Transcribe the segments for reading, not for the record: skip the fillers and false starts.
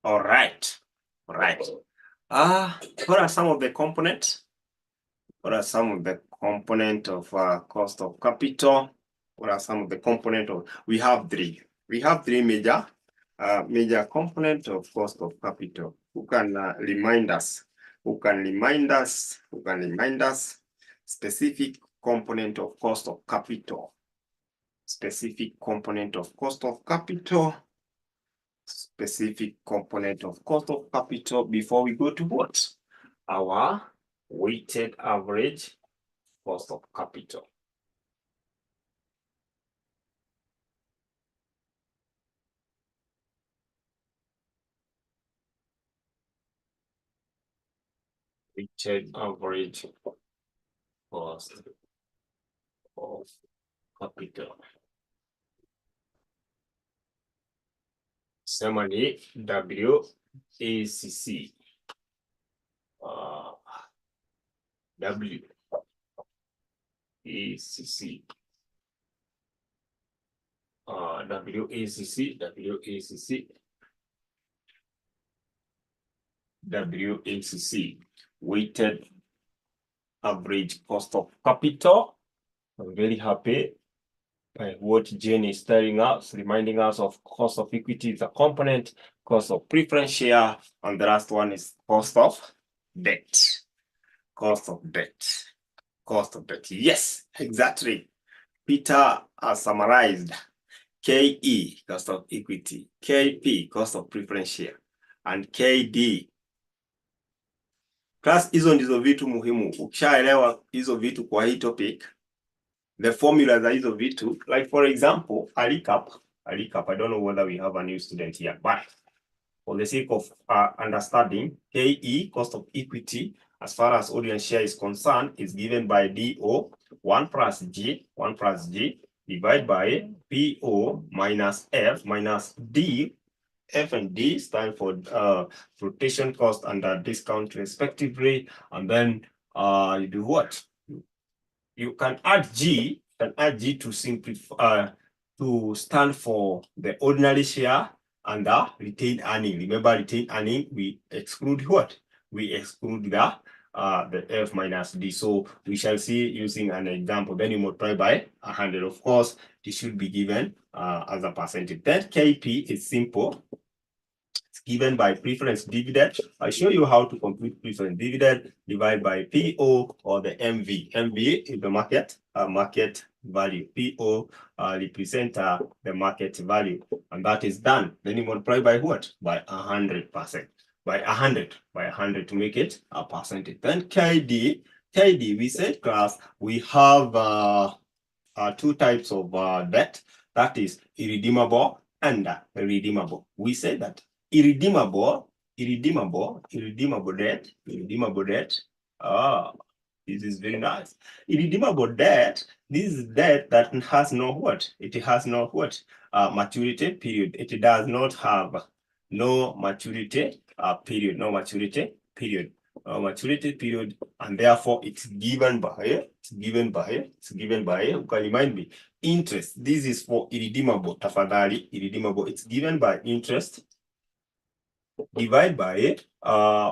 All right. What are some of the components? What are some of the component of cost of capital? What are some of the component of? We have three. We have three major component of cost of capital. Who can remind us? Who can remind us? Who can remind us? Specific component of cost of capital. Specific component of cost of capital. Specific component of cost of capital before we go to what? Our weighted average cost of capital. Weighted average cost of capital. Similarly, WACC. WACC. WACC. Weighted average cost of capital. I'm very happy by what Jiunge is telling us, reminding us of cost of equity is a component, cost of preference share, and the last one is cost of debt. Cost of debt. Cost of debt. Yes, exactly. Peter has summarized KE, cost of equity, KP, cost of preference share, and KD. Class, hizo ndizo vitu muhimu. Ukishaelewa hizo vitu kwa hii topic, the formula za hizo vitu, like for example, a recap, I don't know whether we have a new student here, but for the sake of understanding, KE, cost of equity, as far as audience share is concerned, is given by DO, 1 plus G, divided by PO minus F minus D. F and D stand for flotation cost and discount respectively. And then you do what? You can add G, to simplify, to stand for the ordinary share and the retained earning. Remember, retained earning, we exclude what? We exclude the F minus D. So we shall see using an example. Then you multiply by 100. Of course, this should be given as a percentage. Then KP is simple. It's given by preference dividend. I'll show you how to compute preference dividend divided by PO or the MV. MV is the market value. PO represent the market value, and that is done. Then you multiply by what? By 100%. By 100 to make it a percentage. Then KD, we said class, we have two types of debt. That is irredeemable and redeemable. We said that irredeemable debt. This is very nice. Irredeemable debt. This is debt that has no what? It has no what? Maturity period. It does not have no maturity period. No maturity period. And therefore it's given by. You can remind me. Interest. This is for irredeemable. Tafadhali, irredeemable. It's given by interest divided by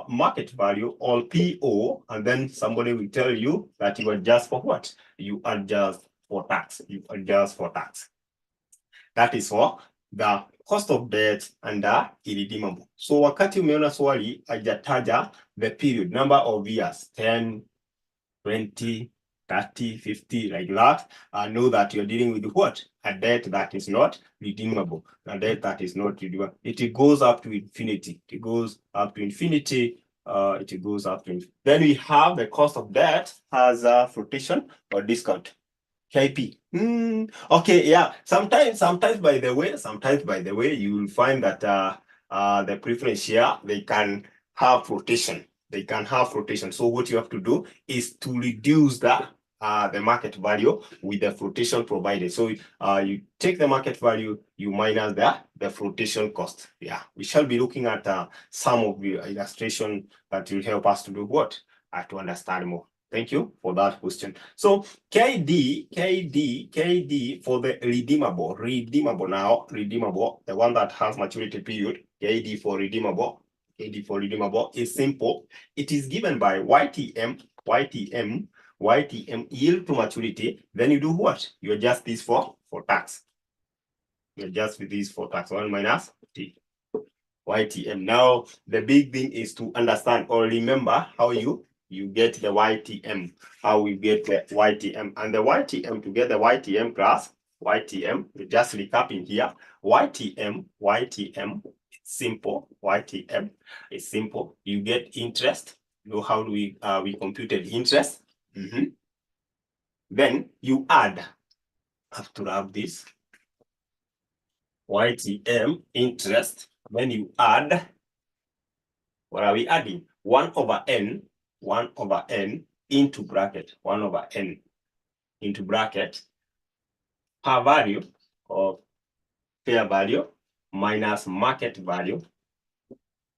market value or PO, and then somebody will tell you that you adjust for what? You adjust for tax. That is for the cost of debt and the irredeemable. So wakati umeona swali hajataja the period, number of years, 10, 20, 30, 50, like that, know that you're dealing with what? A debt that is not redeemable. A debt that is not redeemable. It goes up to infinity. Then we have the cost of debt as a flotation or discount. KP. Okay, yeah. Sometimes by the way, you will find that the preference share, they can have flotation. So what you have to do is to reduce the market value with the flotation provided. So you take the market value, you minus the flotation cost. Yeah, we shall be looking at some of the illustration that will help us to do what? To understand more. Thank you for that question. So KD for the redeemable now, redeemable, the one that has maturity period, KD for redeemable is simple. It is given by YTM yield to maturity. Then you do what? You adjust this for tax. You adjust with this for tax, 1 minus T. YTM. Now, the big thing is to understand or remember how you get the YTM, how we get the YTM. And the YTM, to get the YTM class, YTM, just recapping here, YTM, it's simple. YTM is simple. You get interest. You know how do we computed interest? Then you add, have to have this, YTM, interest. Then you add, what are we adding? 1 over n into bracket, 1 over n into bracket, per value of fair value minus market value,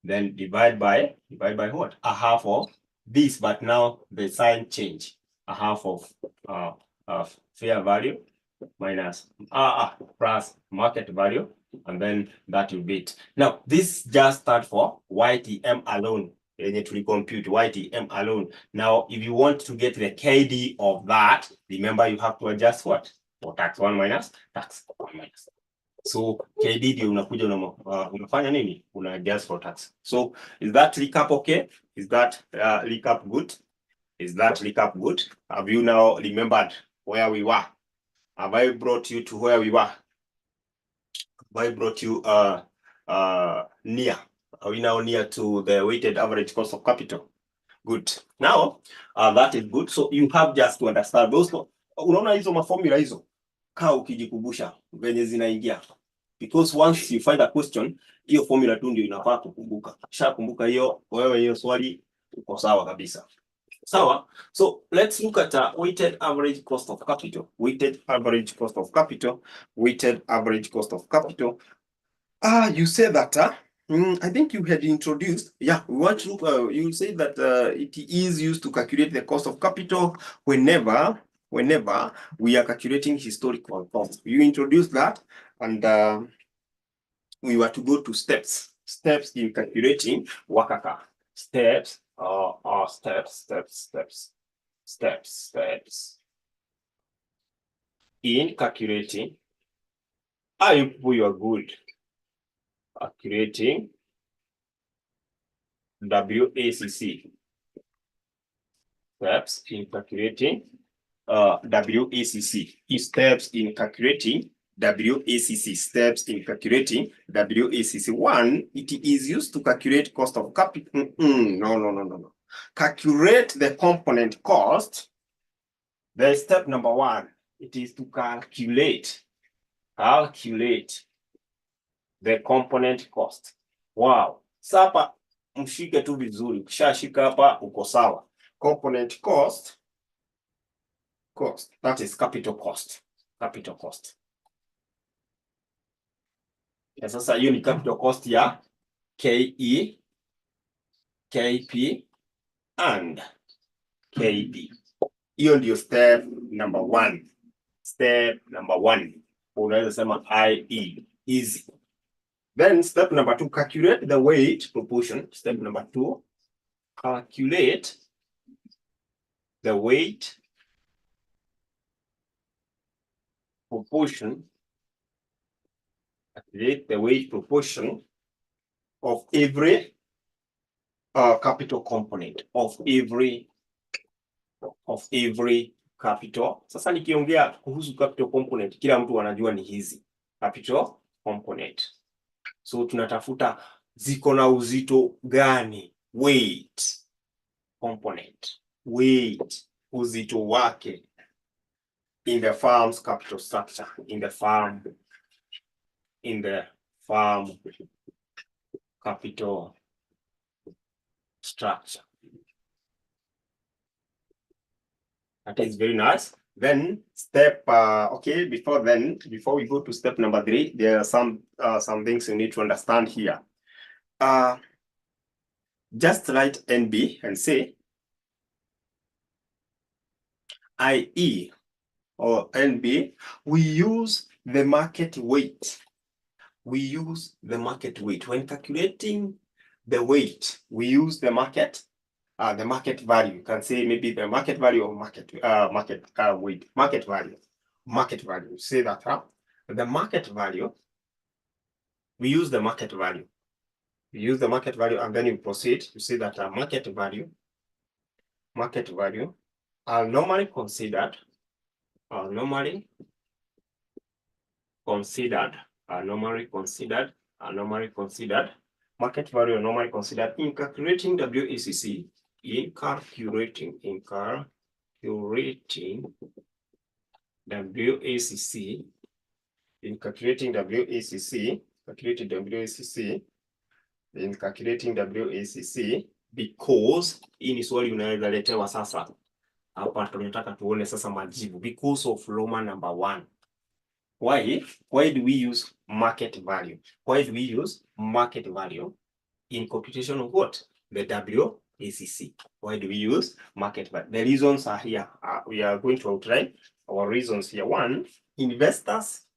then divide by what? A half of this, but now the sign change. A half of fair value minus plus market value, and then that will be it. Now, this just start for YTM alone. You need to compute YTM alone. Now, if you want to get the KD of that, remember you have to adjust what? For tax 1 minus tax 1 minus. So KD ndio unakuja unafanya nini? Una adjust for tax. So is that recap okay? Is that recap good? Is that recap good? Have you now remembered where we were? Have I brought you to where we were? Have I brought you near? Are we now near to the weighted average cost of capital? Good. Now, that is good. So you have just to understand those. Unaona hizo maformula hizo, kaa ukijikumbusha venye zinaingia. Because once you find a question, hiyo formula tu ndio inafaa kukumbuka. Kishakumbuka hiyo, wewe hiyo swali uko sawa kabisa. Sawa. So let's look at weighted average cost of capital. Weighted average cost of capital. Weighted average cost of capital. You said that I think you had introduced, yeah, we want to look, you say that it is used to calculate the cost of capital whenever we are calculating historical cost. You introduced that, and we were to go to steps in calculating wakaka. Steps in calculating. I hope you are good. Calculating WACC. Steps in calculating WACC. Steps in calculating WACC. Steps in calculating WACC. 1, it is used to calculate cost of capital. No. Calculate the component cost. The step number 1, it is to calculate the component cost. Wow. Sapa mshike tu vizuri. Ukishashika hapa uko sawa. Component cost, that is capital cost. Ya sasa hiyo ni capital cost ya KE, KP and KD. Hiyo ndio step number 1. Step number 1. Unaweza sema IE, easy. Then step number 2, calculate the weight proportion. Step number 2, calculate the weight proportion. Calculate the weight proportion of every capital component of every capital. Sasa nikiongea kuhusu capital component, kila mtu anajua ni hizi capital component. So tunatafuta ziko na uzito gani? Weight component, weight, uzito wake in the firm's capital structure, in the firm capital structure. That is very nice. Then step, okay, before we go to step number 3, there are some things you need to understand here. Just write NB and say i.e. or NB, we use the market weight. We use the market weight. When calculating the weight, we use the market value. You can say maybe the market value or market weight, market value. Say that, the market value, we use the market value. We use the market value, and then you proceed to say that market value are normally considered market value are normally considered in calculating WACC, in calculating WACC, because hii ni swali unaweza letewa sasa. Hapa tunataka tuone sasa majibu. Because of Roman number 1. Why do we use market value? Why do we use market value in computation of what? The WACC. Why do we use market value? The reasons are here. We are going to outline our reasons here. 1, investors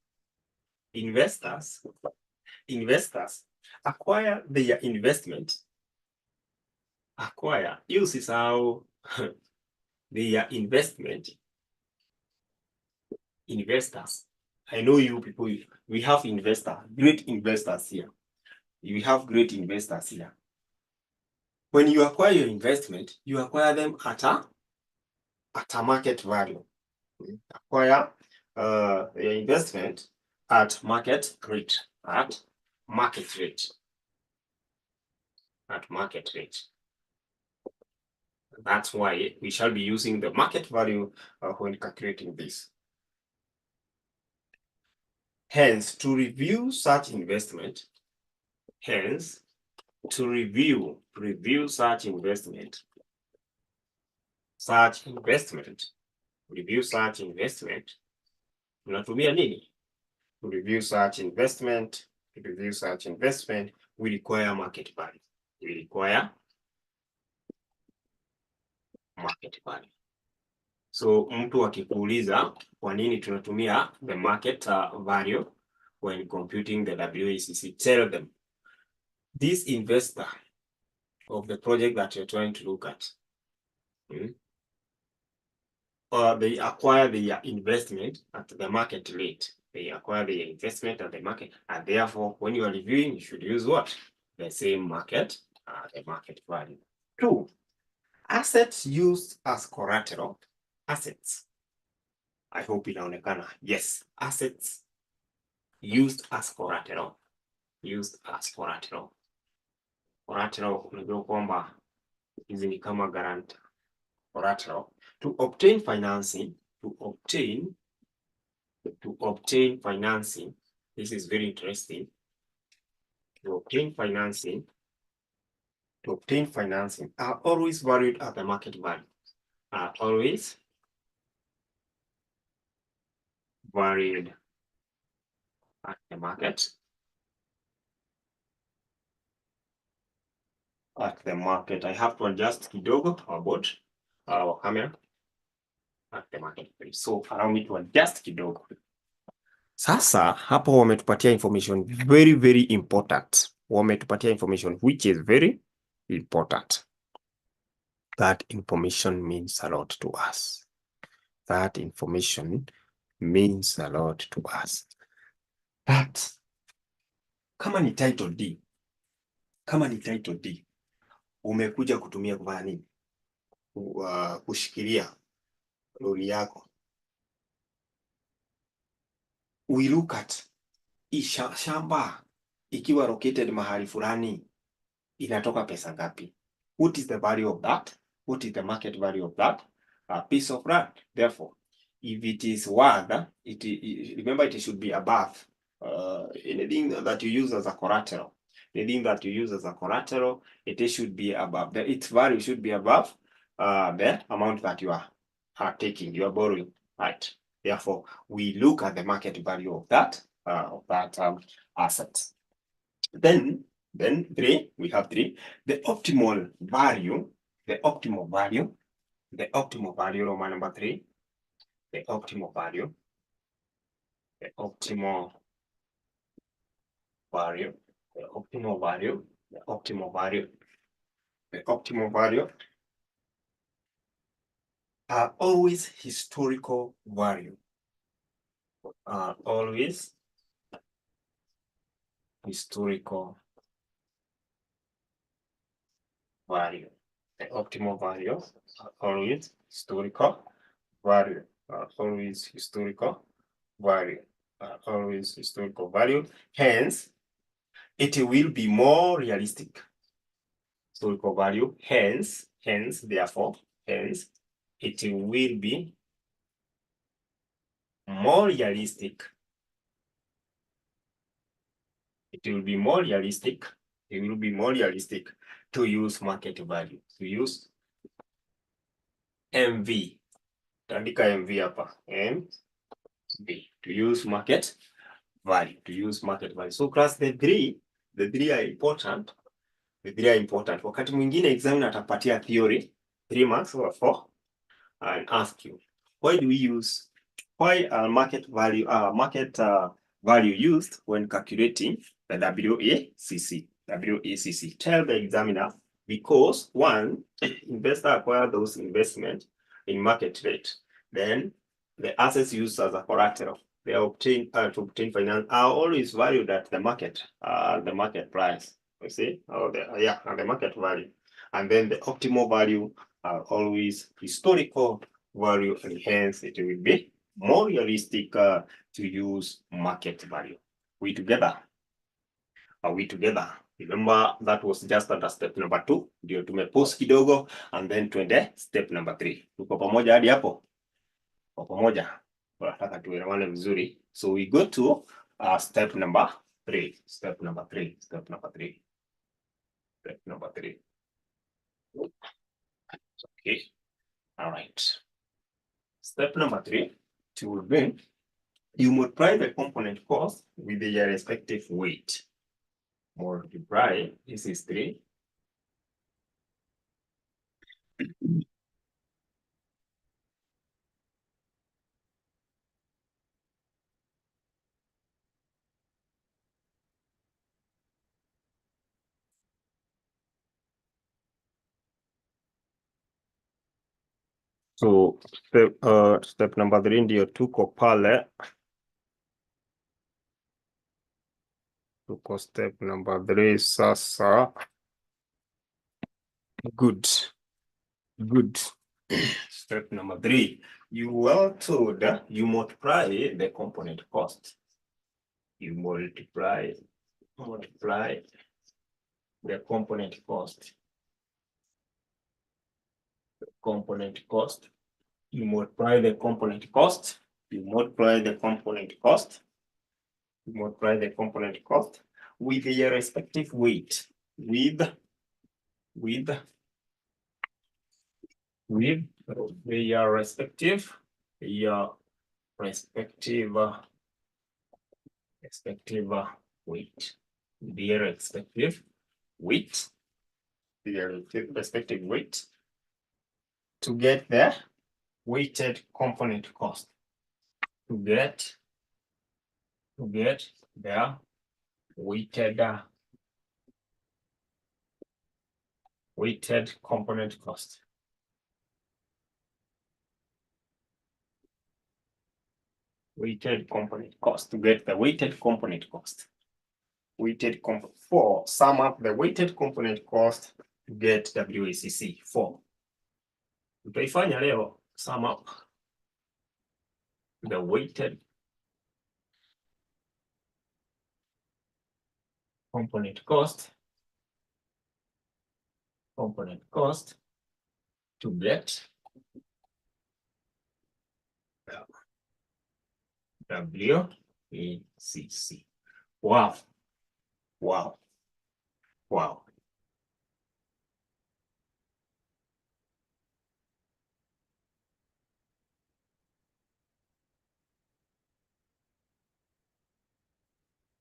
acquire their investment. Use is how their investors. I know you people, we have great investors here. You have great investors here. When you acquire your investment, you acquire them at a market value. Acquire your investment at market rate. That's why we shall be using the market value when calculating this. Hence, to review such investment, unatumia nini? To review such investment, we require market value. So mtu akikuuliza kwa nini tunatumia the market value when computing the WACC, tell them this investor of the project that you're trying to look at, they acquire their investment at the market rate. They acquire their investment at the market, and therefore, when you are reviewing, you should use what? The same market, the market value. 2, assets used as collateral. Assets. I hope inaonekana. Yes, assets used as collateral. Collateral, unajua kwamba hizi ni kama guarantor. Collateral. To obtain financing, this is very interesting. To obtain financing are always valued at the market value. Varied at the market. I have to adjust kidogo about our camera at the market. So allow me to adjust kidogo. Sasa hapo wametupatia information very, very important. Wametupatia information which is very important. That information means a lot to us. That kama ni title D, umekuja kutumia kufanya nini? Kushikilia lori yako. We look at shamba ikiwa located mahali fulani inatoka pesa ngapi? What is the value of that? What is the market value of that piece of land? Therefore, if it is worth, remember it should be above anything that you use as a collateral. It should be above. Its value should be above the amount that you are taking, you are borrowing, right? Therefore, we look at the market value of that asset. Then 3, we have 3. The optimal value, Roman number 3, the optimal value, the optimal value, the optimal value, the optimal value, the optimal value are always historical value. Are always historical value. The optimal value are always historical value. Are always historical value. Are always historical value. Hence, it will be more realistic. Historical value. Hence, therefore, hence, it will be more realistic. It will be more realistic. It will be more realistic to use market value. To use MV. Tandika MV hapa. MV. To use market value. To use market value. So class, the three are important. The three are important. Wakati mwingine examiner atapatia theory 3 marks or 4 and ask you, why are market value used when calculating the WACC? WACC. Tell the examiner, because one, investor acquire those investment in market rate. Then the assets used as a collateral, they are obtained to obtain finance, are always valued at the market price. You see, the market value. And then the optimal value are always historical value, and hence it will be more realistic to use market value. We together? Are we together? Remember, that was just under step number 2. Ndio tumepause kidogo and then twende step number 3. Tuko pamoja hadi hapo? Kwa pamoja. Nataka tuelewane vizuri. So we go to step number 3. Step number 3. Step number 3. Step number 3. Okay. All right. Step number 3, to then you multiply the component cost with their respective weight. Multiply, this is 3. So step number 3 ndio tuko pale. Tuko step number 3 sasa. Good. Step number 3. You were told you multiply the component cost. You multiply the component cost. Component cost. You multiply the component cost. You multiply the component cost. You multiply the component cost with their respective weight. With their respective weight. Their respective weight. Their respective weight to get the weighted component cost. To get the weighted component cost. Weighted component cost. To get the weighted component cost. Sum up the weighted component cost to get WACC. 4. Tutaifanya leo, sum up the weighted component cost to get WACC. Wow.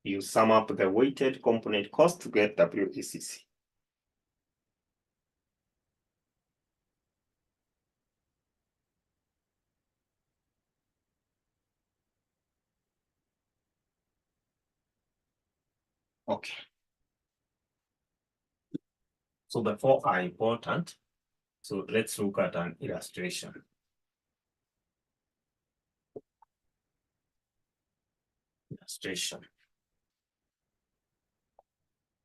You sum up the weighted component cost to get WACC. Okay. So the four are important. So let's look at an illustration.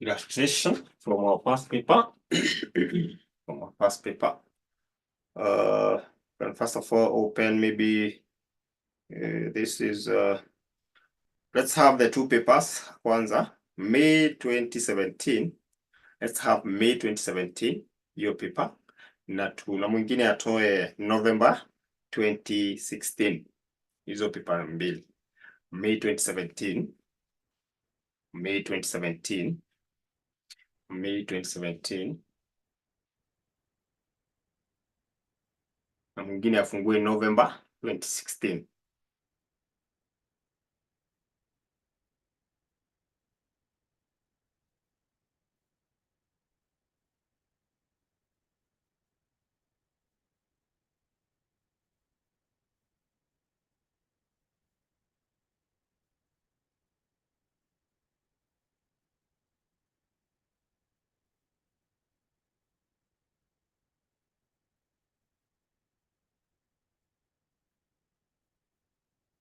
Illustration from our past paper. From our past paper. And first of all, open maybe this is let's have the two papers. Kwanza, May 2017. Let's have May 2017, hiyo paper. Na mwingine atoe November 2016. Hizo paper mbili. May 2017. May 2017. May 2017. Na mwingine afungue November 2016.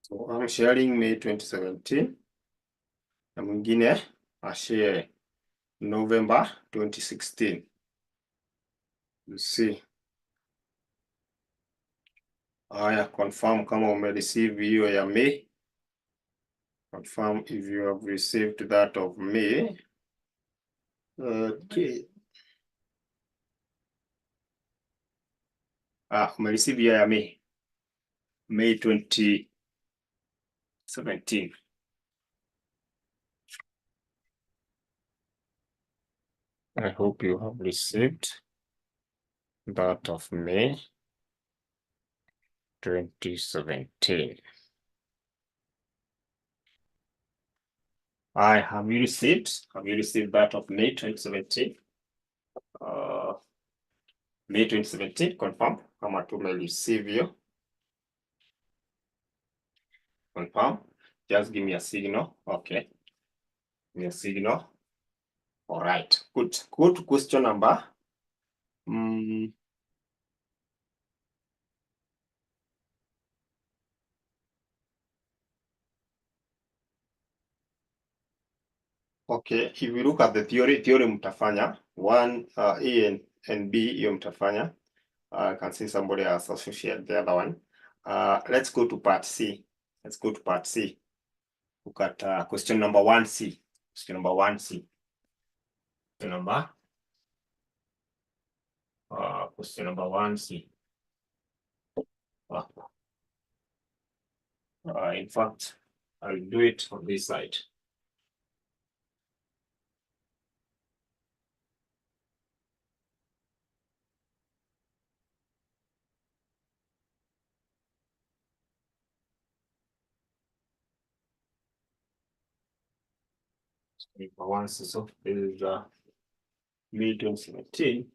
So I'm sharing May 2017. Na mwingine ashare November 2016. You see. Haya, confirm kama umereceive hiyo ya May. Confirm if you have received that of May. Okay. Umereceive hiyo ya May. May 2017. I hope you have received that of May 2017. Have you received? Have you received that of May 2017? May 2017, confirm. Kama tumereceive hiyo. Confirm. Just give me a signal. Okay. Give me a signal. All right. Good. Go to question number. Okay, if you look at the theory mtafanya 1 A and B, hiyo mtafanya. I can see somebody has associated the other one. Let's go to part C. Let's go to part C. Look at question number 1C. Question number 1C. Question number 1C. In fact, I'll do it on this side. Number 1C. So this is May 2017.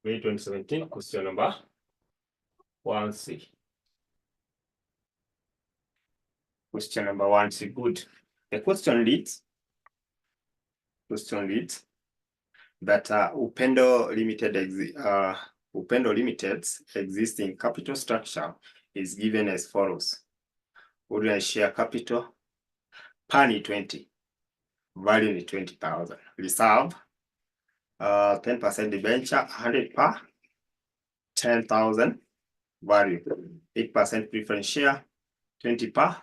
May 2017, question number 1C. Question number 1C, good. The question reads that Upendo Limited's existing capital structure is given as follows. Ordinary share capital, PANI 20, value is 20,000. Reserve, 10% debenture, 100 per, 10,000, value, 8% preference share, 20 per,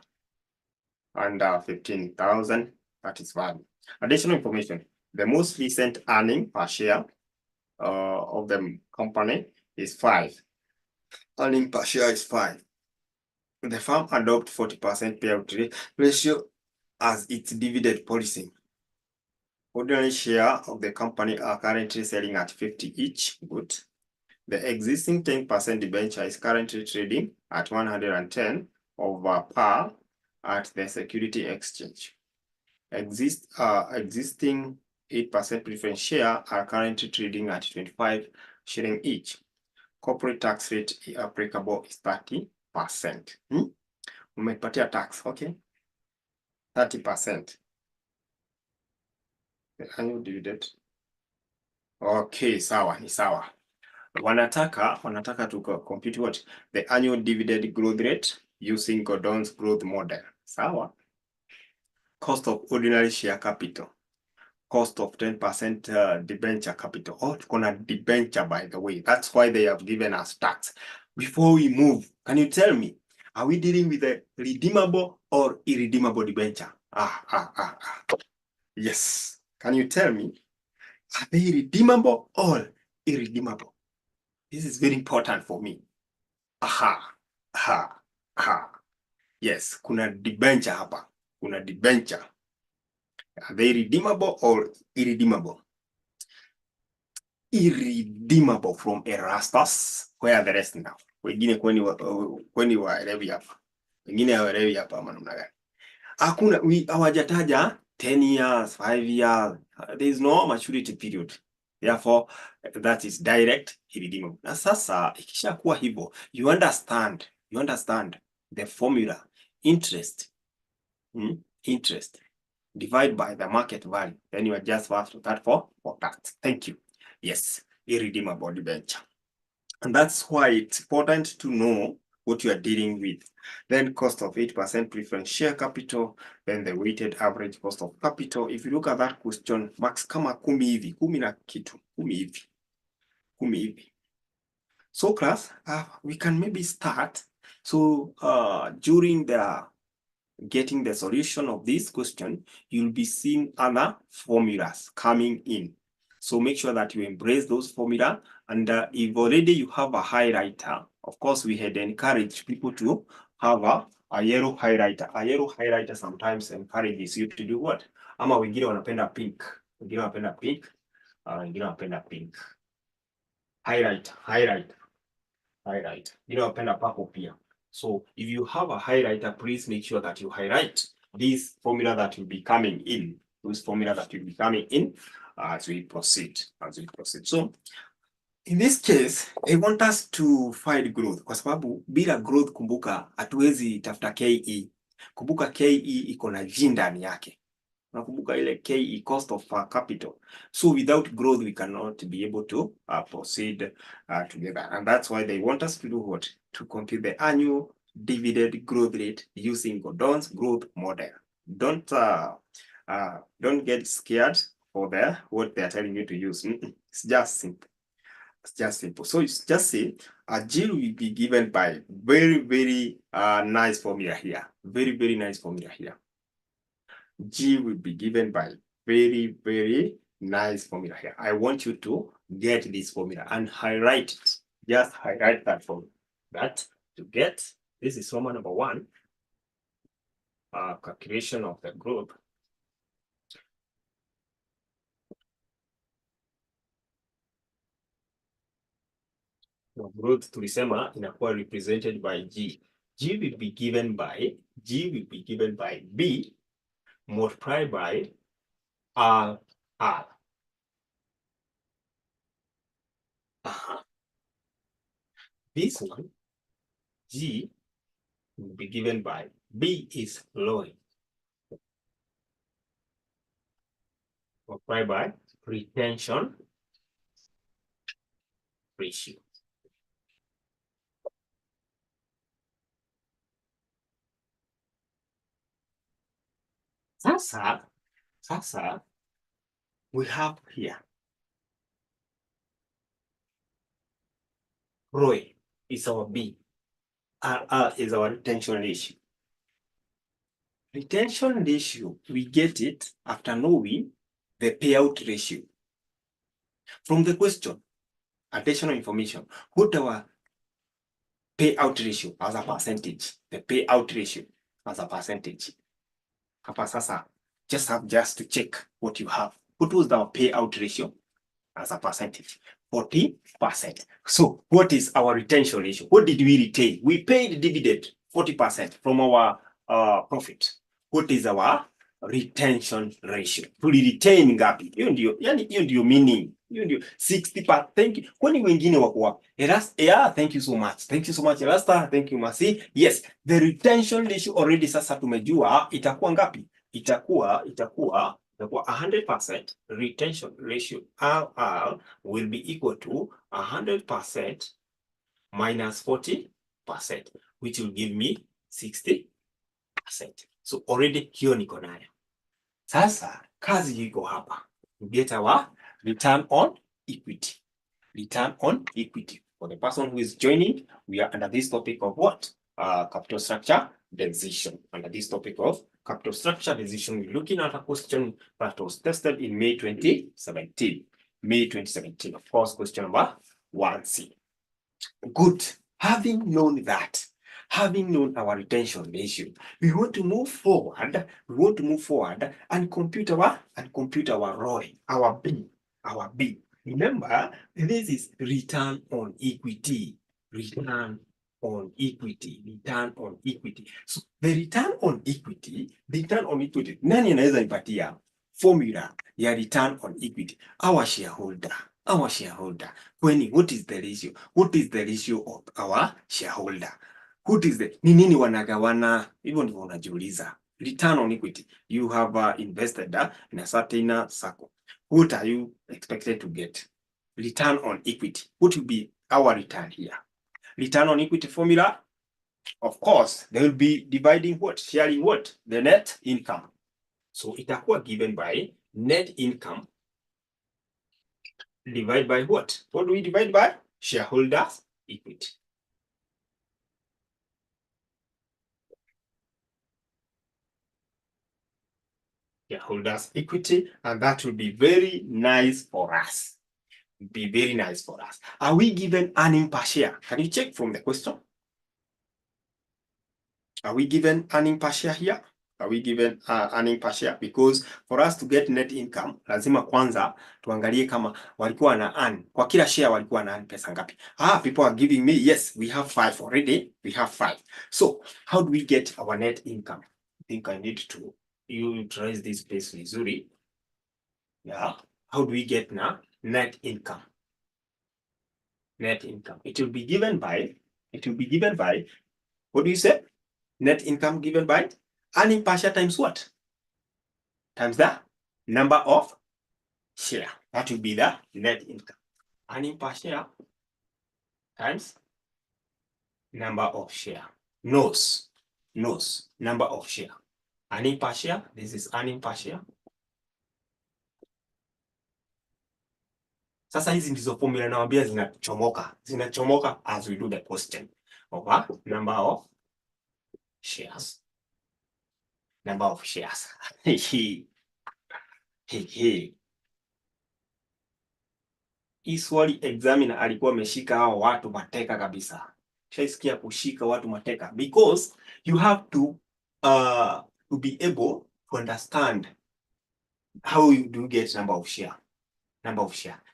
and 15,000, that is value. Additional information, the most recent earning per share of the company is 5. Earning per share is 5. The firm adopt 40% payout ratio as its dividend policy. Ordinary share of the company are currently selling at 50 each. Good. The existing 10% debenture is currently trading at 110 over par at the security exchange. Existing 8% preference share are currently trading at 25 shilling each. Corporate tax rate applicable is 30%. Umepatia tax, okay? 30%. The annual dividend. Okay, sawa, ni sawa. Wanataka to compute what? The annual dividend growth rate using Gordon's growth model. Sawa. Cost of ordinary share capital. Cost of 10% debenture capital. Oh, tuko na debenture, by the way. That's why they have given us tax. Before we move, can you tell me, are we dealing with a redeemable or irredeemable debenture? Yes. Can you tell me, are they redeemable or irredeemable? This is very important for me. Yes, kuna debenture hapa. Kuna debenture. Are they redeemable or irredeemable? Irredeemable from Erastus. Where are the rest now? Wengine kweni waelewi hapa. Wengine hawaelewi hapa ama namna gani? Hakuna, hawajataja 10 years, 5 years. There is no maturity period. Therefore, that is direct irredeemable. Na sasa ikishakuwa hivyo, you understand the formula. Interest divide by the market value. Then you adjust that for tax. Thank you. Yes, irredeemable debenture. And that's why it's important to know what you are dealing with. Then cost of 8% preference share capital, then the weighted average cost of capital. If you look at that question, max kama 10 hivi, 10 na kitu, 10 hivi. So class, we can maybe start. So during the getting the solution of this question, you'll be seeing other formulas coming in. So make sure that you embrace those formula. And if already you have a highlighter, of course, we had encouraged people to have a yellow highlighter. A yellow highlighter sometimes encourages you to do what? Ama wengine wanapenda pink. Wengine wanapenda pink. Wengine wanapenda pink. Highlighter. Wengine wanapenda purple pia. So if you have a highlighter, please make sure that you highlight this formula that will be coming in. This formula that will be coming in as we proceed. So in this case, I want us to find growth. Kwa sababu bila growth, kumbuka, hatuwezi tafuta KE. Kumbuka KE iko na G ndani yake. Nakumbuka ile KE, cost of capital. So without growth, we cannot be able to proceed together. And that's why they want us to do what? To compute the annual dividend growth rate using Gordon's growth model. Don't get scared for what they are telling you to use. It's just simple. So it's just say a G will be given by very nice formula here. Very nice formula here. G will be given by very nice formula here. I want you to get this formula and highlight it. Just highlight that formula. That to get, this is formula number 1, calculation of the growth. The growth tulisema inakuwa represented by G. G will be given by B multiplied by R. This one, G, will be given by B is lowering. Multiplied by retention ratio. Sasa, we have here ROI is our B. RR is our retention ratio. Retention ratio, we get it after knowing the payout ratio. From the question, additional information, what our payout ratio as a percentage? The payout ratio as a percentage. Hapa sasa, just to check what you have. What was our payout ratio as a percentage? 40%. So what is our retention ratio? What did we retain? We paid dividend 40% from our profit. What is our retention ratio? Tuli retain ngapi? Hiyo ndio meaning Hiyo ndio 60%. Thank you. Kwani wengine wako wapi? Yeah, thank you so much. Thank you so much Elasta. Thank you Masi. Yes, the retention ratio already sasa tumejua itakuwa ngapi? Itakuwa 100%. Retention ratio RR will be equal to 100% minus 40%, which will give me 60%. So already hiyo niko nayo. Sasa kazi iko hapa. We get our return on equity. Return on equity. For the person who is joining, we are under this topic of what? Capital structure decision. Under this topic of capital structure decision, we're looking at a question that was tested in May 2017. May 2017, of course, question number 1C. Good. Having known that, having known our retention ratio, we want to move forward. We want to move forward and compute our ROI, our B. Remember, this is return on equity. Return on equity. Return on equity. So the return on equity, nani anaweza nipatia formula ya return on equity? Our shareholder. What is the ratio? What is the ratio of our shareholder? Ni nini wanagawana? Hivyo ndivyo unajiuliza. Return on equity. You have invested in a certain circle. What are you expected to get? Return on equity. What will be our return here? Return on equity formula, of course, they will be dividing what? Sharing what? The net income. So itakuwa given by net income divided by what? What do we divide by? Shareholders' equity. Shareholders' equity, and that will be very nice for us. Be very nice for us. Are we given earning per share? Can you check from the question? Are we given earning per share here? Are we given earning per share? Because for us to get net income, lazima kwanza tuangalie kama walikuwa na earn. Kwa kila share walikuwa na earn pesa ngapi? People are giving me, yes, we have 5 already. We have 5. So, how do we get our net income? I think I need to utilize this place vizuri. Yeah. How do we get now net income? Net income. It will be given by, what do you say? Net income given by earning per share times what? Times the number of share. That will be the net income. Earning per share times number of share. Nos. Number of share. Earning per share. This is earning per share. Sasa hizi ndizo formula nawaambia zinachomoka as we do the question over number of shares. Number of shares. Hii swali examiner alikuwa ameshika hao watu mateka kabisa. Shaisikia kushika watu mateka because you have to be able to understand how you do get number of share.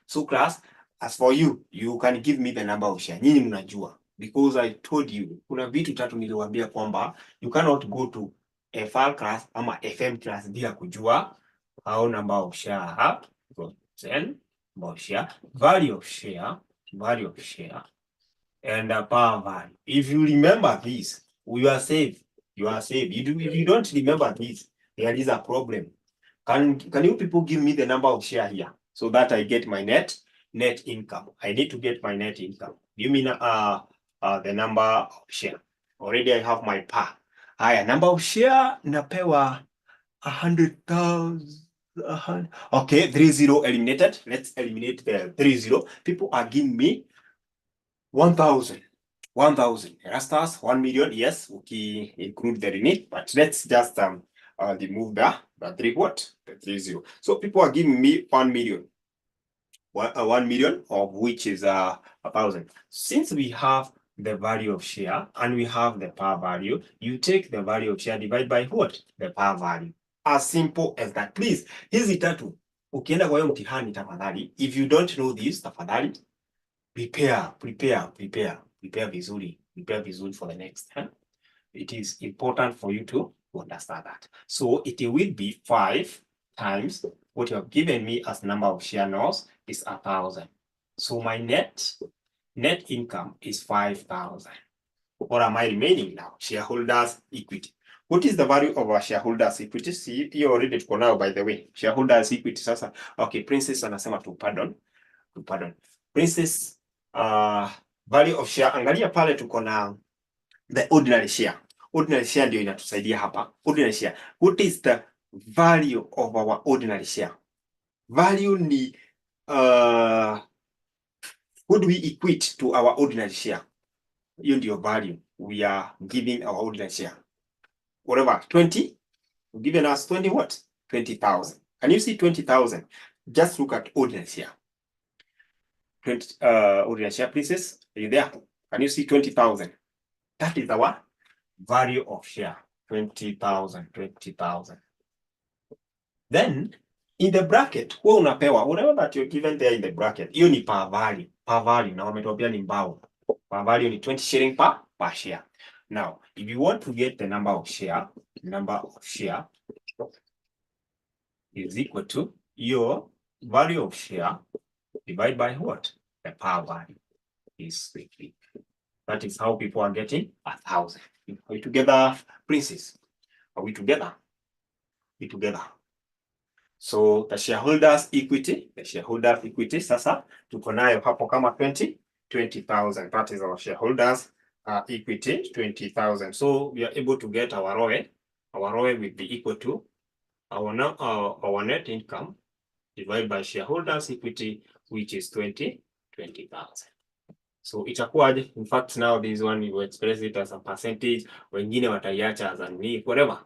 So class, as for you can give me the number of share. Nyinyi mnajua because I told you kuna vitu tatu niliwaambia kwamba you cannot go to FR class ama FM class bila kujua how number of share, then number of share, value of share, and power value. If you remember this, you are safe. If you don't remember this, there is a problem. Can you people give me the number of share here so that I get my net income? I need to get my net income. Give me the number of share. Already I have my par. Number of share napewa 100,000. Okay, 30 eliminated. Let's eliminate the 30. People are giving me 1,000. Rastas 1 million. Yes, okay, include the remit, but let's just remove the 30. So people are giving me 1 million. 1 million of which is 1,000. Since we have the value of share and we have the par value, you take the value of share divided by what? The par value. As simple as that. Please, hizi tatu. Ukienda kwa hiyo mtihani tafadhali, if you don't know this, tafadhali, prepare vizuri. Prepare vizuri for the next. It is important for you to understand that. So it will be 5 times what you have given me as number of share notes is 1,000. So my net income is 5,000. What am I remaining now? Shareholders' equity. What is the value of our shareholders' equity? See, you already tuko now, by the way. Shareholders' equity sasa. Okay, Princess anasema to pardon. Princess, value of share. Angalia pale tuko na the ordinary share. Ordinary share ndio inatusaidia hapa. Ordinary share. What is the value of our ordinary share? Value ni what do we equate to our ordinary share? Hiyo ndio value we are giving our ordinary share. Whatever, 20, given us 20 what? 20,000. Can you see 20,000? Just look at ordinary share. 20, ordinary share, Princess, are you there? Can you see 20,000? That is our value of share. 20,000, 20,000. Then, in the bracket, wewe unapewa, whatever that you're given there in the bracket, hiyo ni per value. Per value, na wametuambia ni mbao. Per value ni 20 shilling per share. Now, if you want to get the number of share is equal to your value of share divided by what? The par value is 50. That is how people are getting 1,000. Are we together, Princess? Are we together? We together. So the shareholders equity, sasa tuko nayo hapo kama 20,000. That is our shareholders equity, 20,000. So we are able to get our ROE. Our ROE will be equal to our net income divided by shareholders equity, which is 20,000. So itakuwaje? In fact, now this one we will express it as a percentage. Wengine wataiacha as a whatever.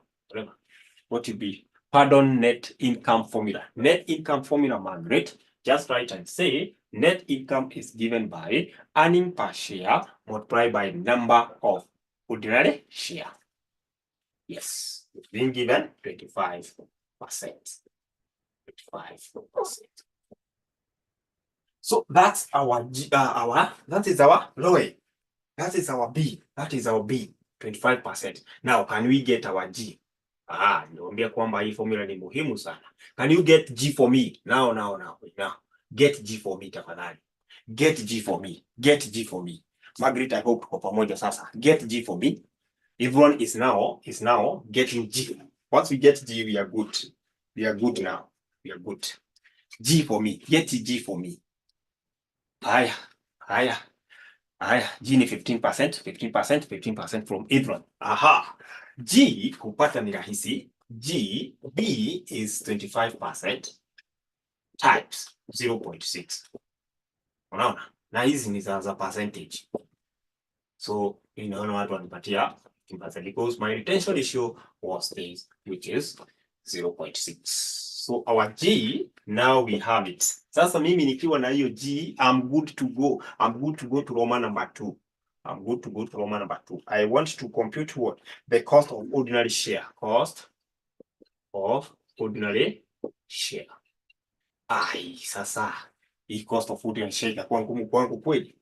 What will be? Pardon, net income formula. Net income formula, Margaret, just write and say net income is given by earning per share multiplied by number of ordinary share. Yes, it's been given 25%. 25%. So that's our that is our ROE. That is our B. That is our B. 25%. Now, can we get our G? Niambia kwamba hii formula ni muhimu sana. Can you get G for me? Now. Get G for me tafadhali. Get G for me. Get G for me. Margaret, I hope tuko pamoja sasa. Get G for me. Everyone is now getting G. Once we get G, we are good. We are good now. We are good. G for me. Get G for me. Haya. G ni 15% from everyone. Aha. G kupata ni rahisi. B is 25% times 0.6. Unaona? Na hizi ni za percentage. So, inaona watu wanipatia 15% because my retention ratio was this, which is 0.6. So our G, now we have it. Sasa mimi nikiwa na hiyo G, I'm good to go. I'm good to go to Roman number 2. I'm good to go to Roman number 2. I want to compute what? The cost of ordinary share. Cost of ordinary share. Sasa. Hii cost of ordinary share itakuwa ngumu kwangu kweli?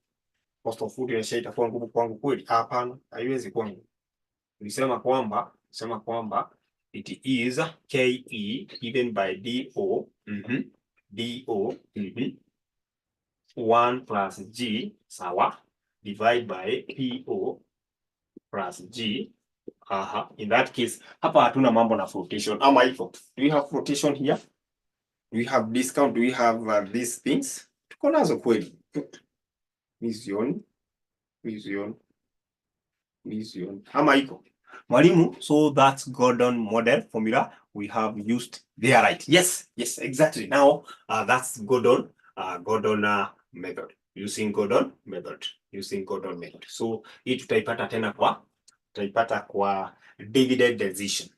Cost of ordinary share itakuwa ngumu kwangu kweli? Hapana, haiwezi kwangu. Nilisema kwamba it is KE given by DO. DO. 1 plus G, sawa, divide by PO plus G. In that case, hapa hatuna mambo na flotation. Ama hivyo. Do we have flotation here? Do we have discount? Do we have these things? Tuko nazo kweli. Mission. Ama hivyo. Mwalimu, so that's Gordon model formula we have used there, right? Yes, exactly. Now, that's Gordon method. Using Gordon method. So, hii tutaipata kwa dividend decision.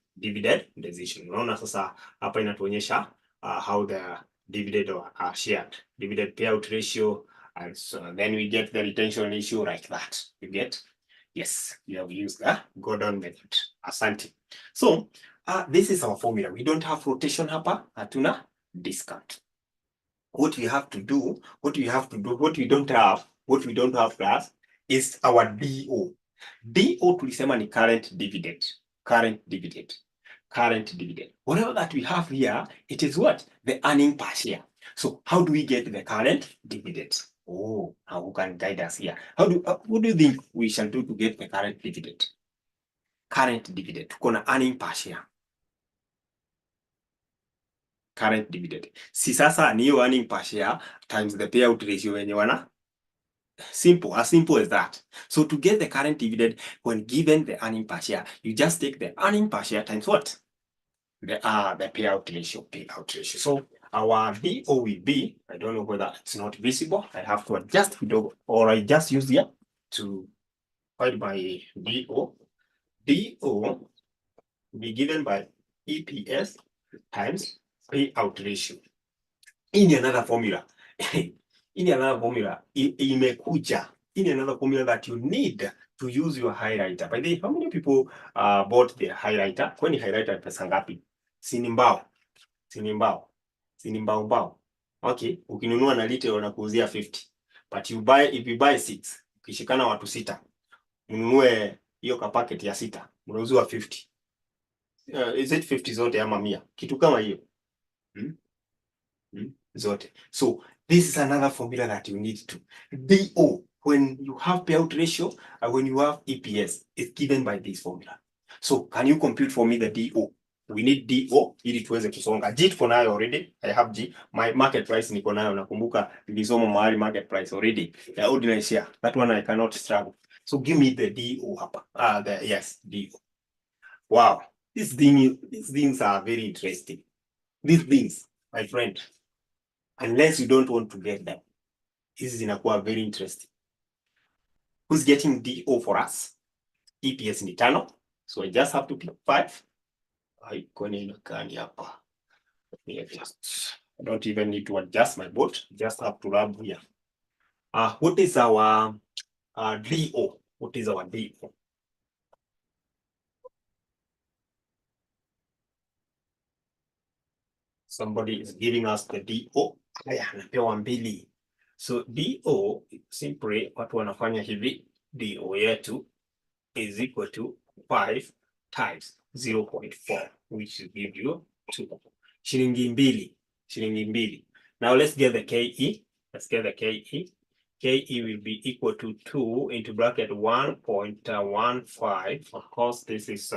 Unaona sasa hapa inatuonyesha how the dividend are shared. Dividend payout ratio, and so then we get the retention ratio like that. You get? Yes, we have used the Gordon method. Asante. So, this is our formula. We don't have rotation hapa, hatuna discount. What we don't have plus is our DO. DO tulisema ni current dividend. Current dividend. Whatever that we have here, it is what? The earning per share. So how do we get the current dividend? Oh, how who can guide us here? What do you think we shall do to get the current dividend? Current dividend. Tuko na earning per share. Current dividend. Si sasa ni hiyo earning per share times the payout ratio wenye wana. Simple, as simple as that. So to get the current dividend when given the earning per share, you just take the earning per share times what? The payout ratio. So our DO will be, I don't know whether it's not visible. I have to adjust it, or I just use here to divide by DO. DO will be given by EPS times payout ratio. In another formula. In another formula, imekuja. In another formula that you need to use your highlighter. By the way, how many people bought the highlighter? Kwani highlighter pesa ngapi? Sinimbao. Okay, ukinunua na lite wanakuuzia 50. But if you buy 6, ukishikana watu 6, ununue hiyo ka packet ya 6, unauziwa 50. Is it 50 zote ama 100? Kitu kama hiyo. Zote. So this is another formula that you need to. DO, when you have payout ratio and when you have EPS, it's given by this formula. So can you compute for me the DO? We need DO ili tuweze kusonga. G tuko nayo already. I have G. My market price niko nayo. Nakumbuka nilisoma mahali market price already. The ordinary share. That one I cannot struggle. So give me the DO hapa. Yes, DO. Wow. These things are very interesting. These things, my friend, unless you don't want to get them, this is inakuwa very interesting. Who's getting DO for us? EPS ni 5. So I just have to pick 5. I don't even need to adjust my board. Just have to rub here. What is our DO? What is our DO? Somebody is giving us the DO. Napewa 2. So DO simply watu wanafanya hivi, DO yetu is equal to 5 times 0.4, which will give you 2. Shilingi mbili. Now let's get the KE. KE will be equal to 2 into bracket 1.15. Of course, this is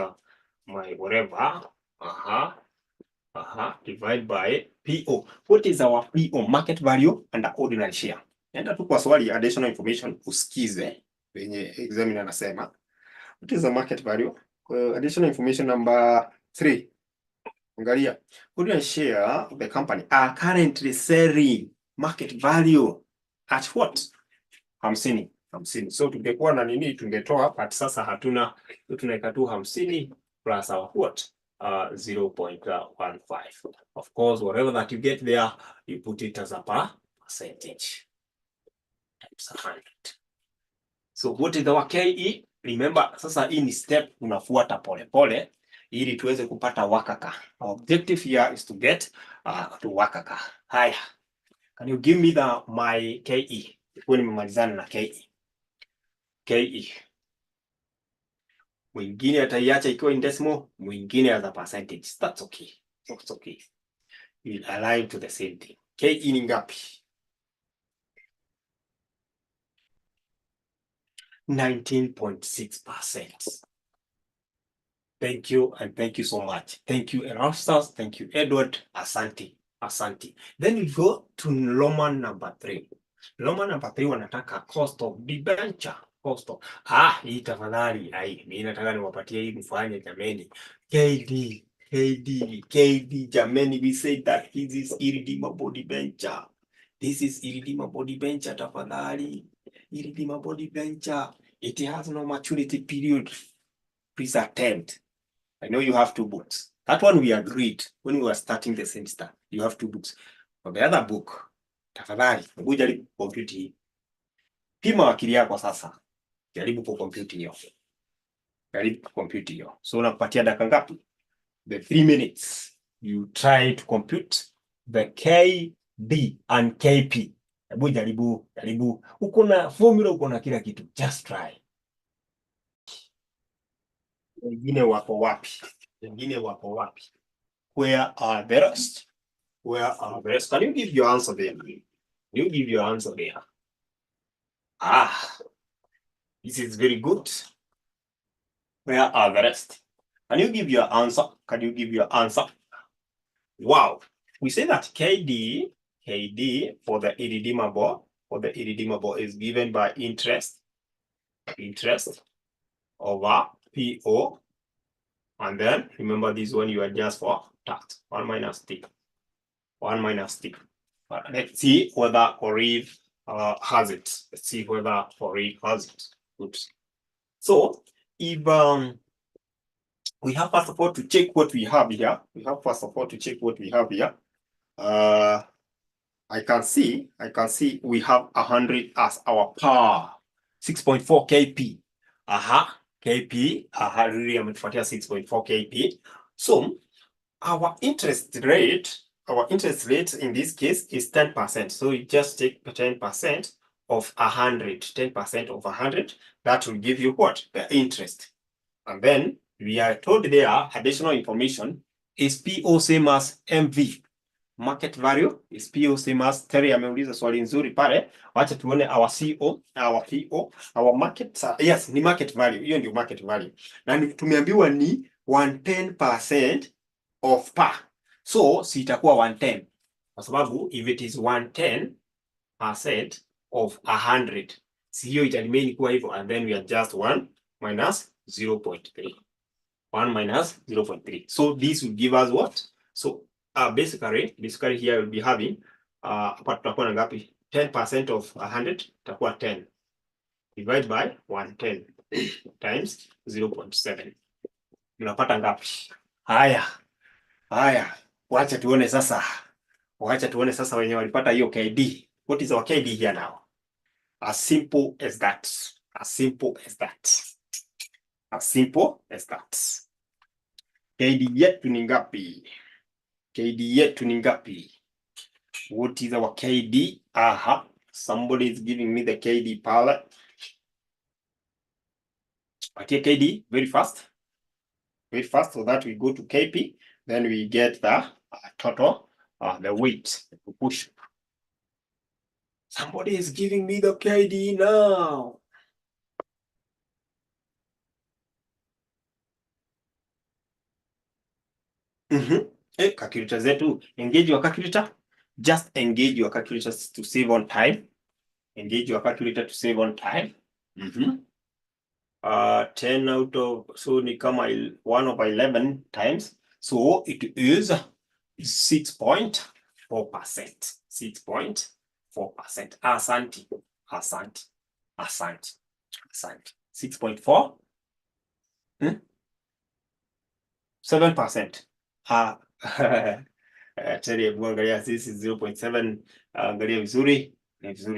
my whatever. Divide by PO. What is our PO? Market value and the ordinary share. Enda tu kwa swali additional information usikize wenye examiner anasema. What is the market value? Additional information number 3. Angalia. Ordinary share of the company are currently selling market value at what? 50. So tungekuwa na nini tungetoa, but sasa hatuna, tunaweka tu 50 plus our what? 0.15. Of course, whatever that you get there, you put it as a percentage. Times 100. So what is our KE? Remember, sasa hii ni step unafuata pole ili tuweze kupata wakaka. Our objective here is to get to wakaka. Haya. Can you give me my KE? Kwa nimemalizana na KE. Mwingine ataiacha ikiwa in decimal, mwingine as a percentage. That's okay. We'll align to the same thing. KE ni ngapi? 19.6%. Thank you, and thank you so much. Thank you, Erastus. Thank you, Edward. Asante. Then we go to Roman number 3. Roman number 3 wanataka cost of debenture. Hii tafadhali, mimi nataka niwapatie hii mfanye jameni. KD jameni, we say that this is irredeemable debenture. Tafadhali. Irredeemable debenture. It has no maturity period. Please attempt. I know you have 2 books. That one we agreed when we were starting the semester. You have 2 books. For the other book, tafadhali, hebu jaribu compute hii. Pima akili yako sasa. Jaribu compute hiyo. So unakupatia dakika ngapi? The 3 minutes. You try to compute the KD and KP. Hebu jaribu. Uko na formula, uko na kila kitu. Just try. Wengine wako wapi? Wengine wako wapi? Where are the rest? Where are the rest? Can you give your answer there? You give your answer there. This is very good. Where are the rest? Can you give your answer? Can you give your answer? Wow. We say that KD for the irredeemable is given by interest over PO. And then remember this one, you adjust for tax. 1 minus T. 1 minus T. Let's see whether Oriv has it. Let's see whether Oriv has it. Oops. So if we have first of all to check what we have here. I can see we have 100 as our power. 6.4 KP. KP. Really ametupatia 6.4 KP. So our interest rate in this case is 10%. So you just take 10% of 100. 10% of 100. That will give you what? The interest. And then we are told there additional information is PO same as MV. Market value is PO same as Terry ameuliza swali nzuri pale. Wacha tuone our CO, our PO, our market. Yes, ni market value. Hiyo ndio market value. Na tumeambiwa ni 110% of par. So si itakuwa 110. Kwa sababu if it is 110% of 100, si hiyo itaremain kuwa hivyo, and then we adjust 1 minus 0.3. 1 minus 0.3. So this will give us what? So basically here we'll be having hapa tutakuwa na ngapi? 10% of 100 itakuwa 10. Divide by 110 times 0.7. Unapata ngapi? Haya. Wacha tuone sasa wenye walipata hiyo KD. What is our KD here now? As simple as that. KD yetu ni ngapi? What is our KD? Somebody is giving me the KD palette. Patia KD very fast so that we go to KP, then we get the total, the weight to push. Somebody is giving me the KD now. Calculator zetu. Engage your calculator. Just engage your calculator to save on time. 10 out of, so ni kama 1 over 11 times. So it is 6.4%. 6.4%. Asante. 6.4. 7%. Angalia this is 0.7. Angalia vizuri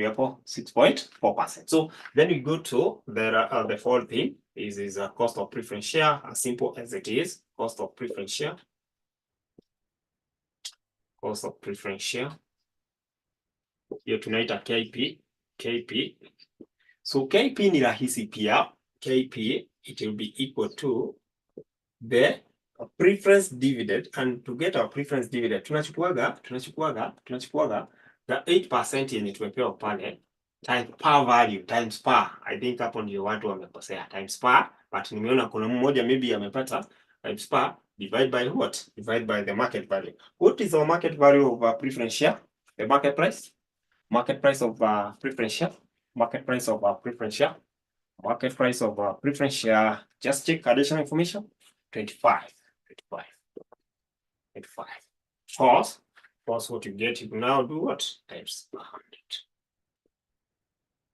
hapo 6.4%. So then we go to the fourth thing is a cost of preference share, as simple as it is. Cost of preference share. Hiyo tunaita KP. So KP ni rahisi pia. KP, it will be equal to the preference dividend, and to get our preference dividend tunachukuaga the 8% yenye tumepewa pale times par value times par. I think hapo ndio watu wamekosea, times par, but nimeona kuna mmoja maybe amepata times par divide by what? Divide by the market value. What is our market value of preference share? The market price of preference share. Market price of preference share. Just check additional information. 25. Cost what you get, you now do what? Times 100.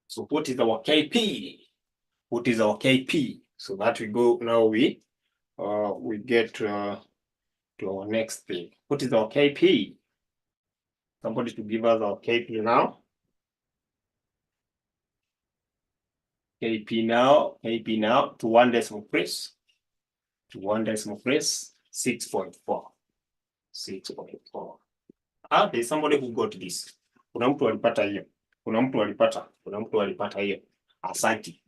So what is our KP? So that we go now, we get to our next thing. What is our KP? Somebody to give us our KP now. KP now to 1 decimal place. 6.4. There's somebody who got this. Kuna mtu alipata hiyo. Asante.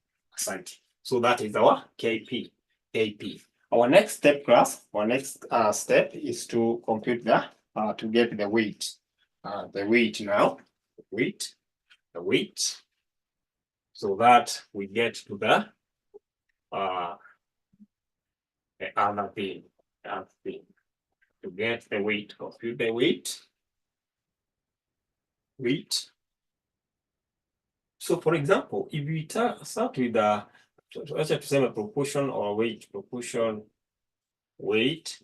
So that is our KP. Our next step, class, our next step is to compute the to get the weight. The weight now, the weight, so that we get to the other thing, to get the weight. Compute the weight. So for example, if we start with the acha tuseme proportion or weight, proportion or weight.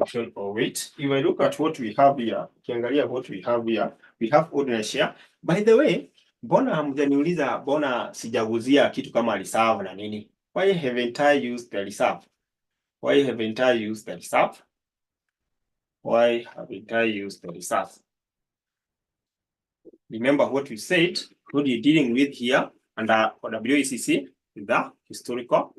If I look at what we have here, ukiangalia what we have here, we have ordinary share. By the way, mbona hamjaniuliza, mbona sijaguzia kitu kama reserve na nini? Why haven't I used the reserve? Why haven't I used the reserve? Why haven't I used the reserve? Remember what we said, what you're dealing with here under WACC is the historical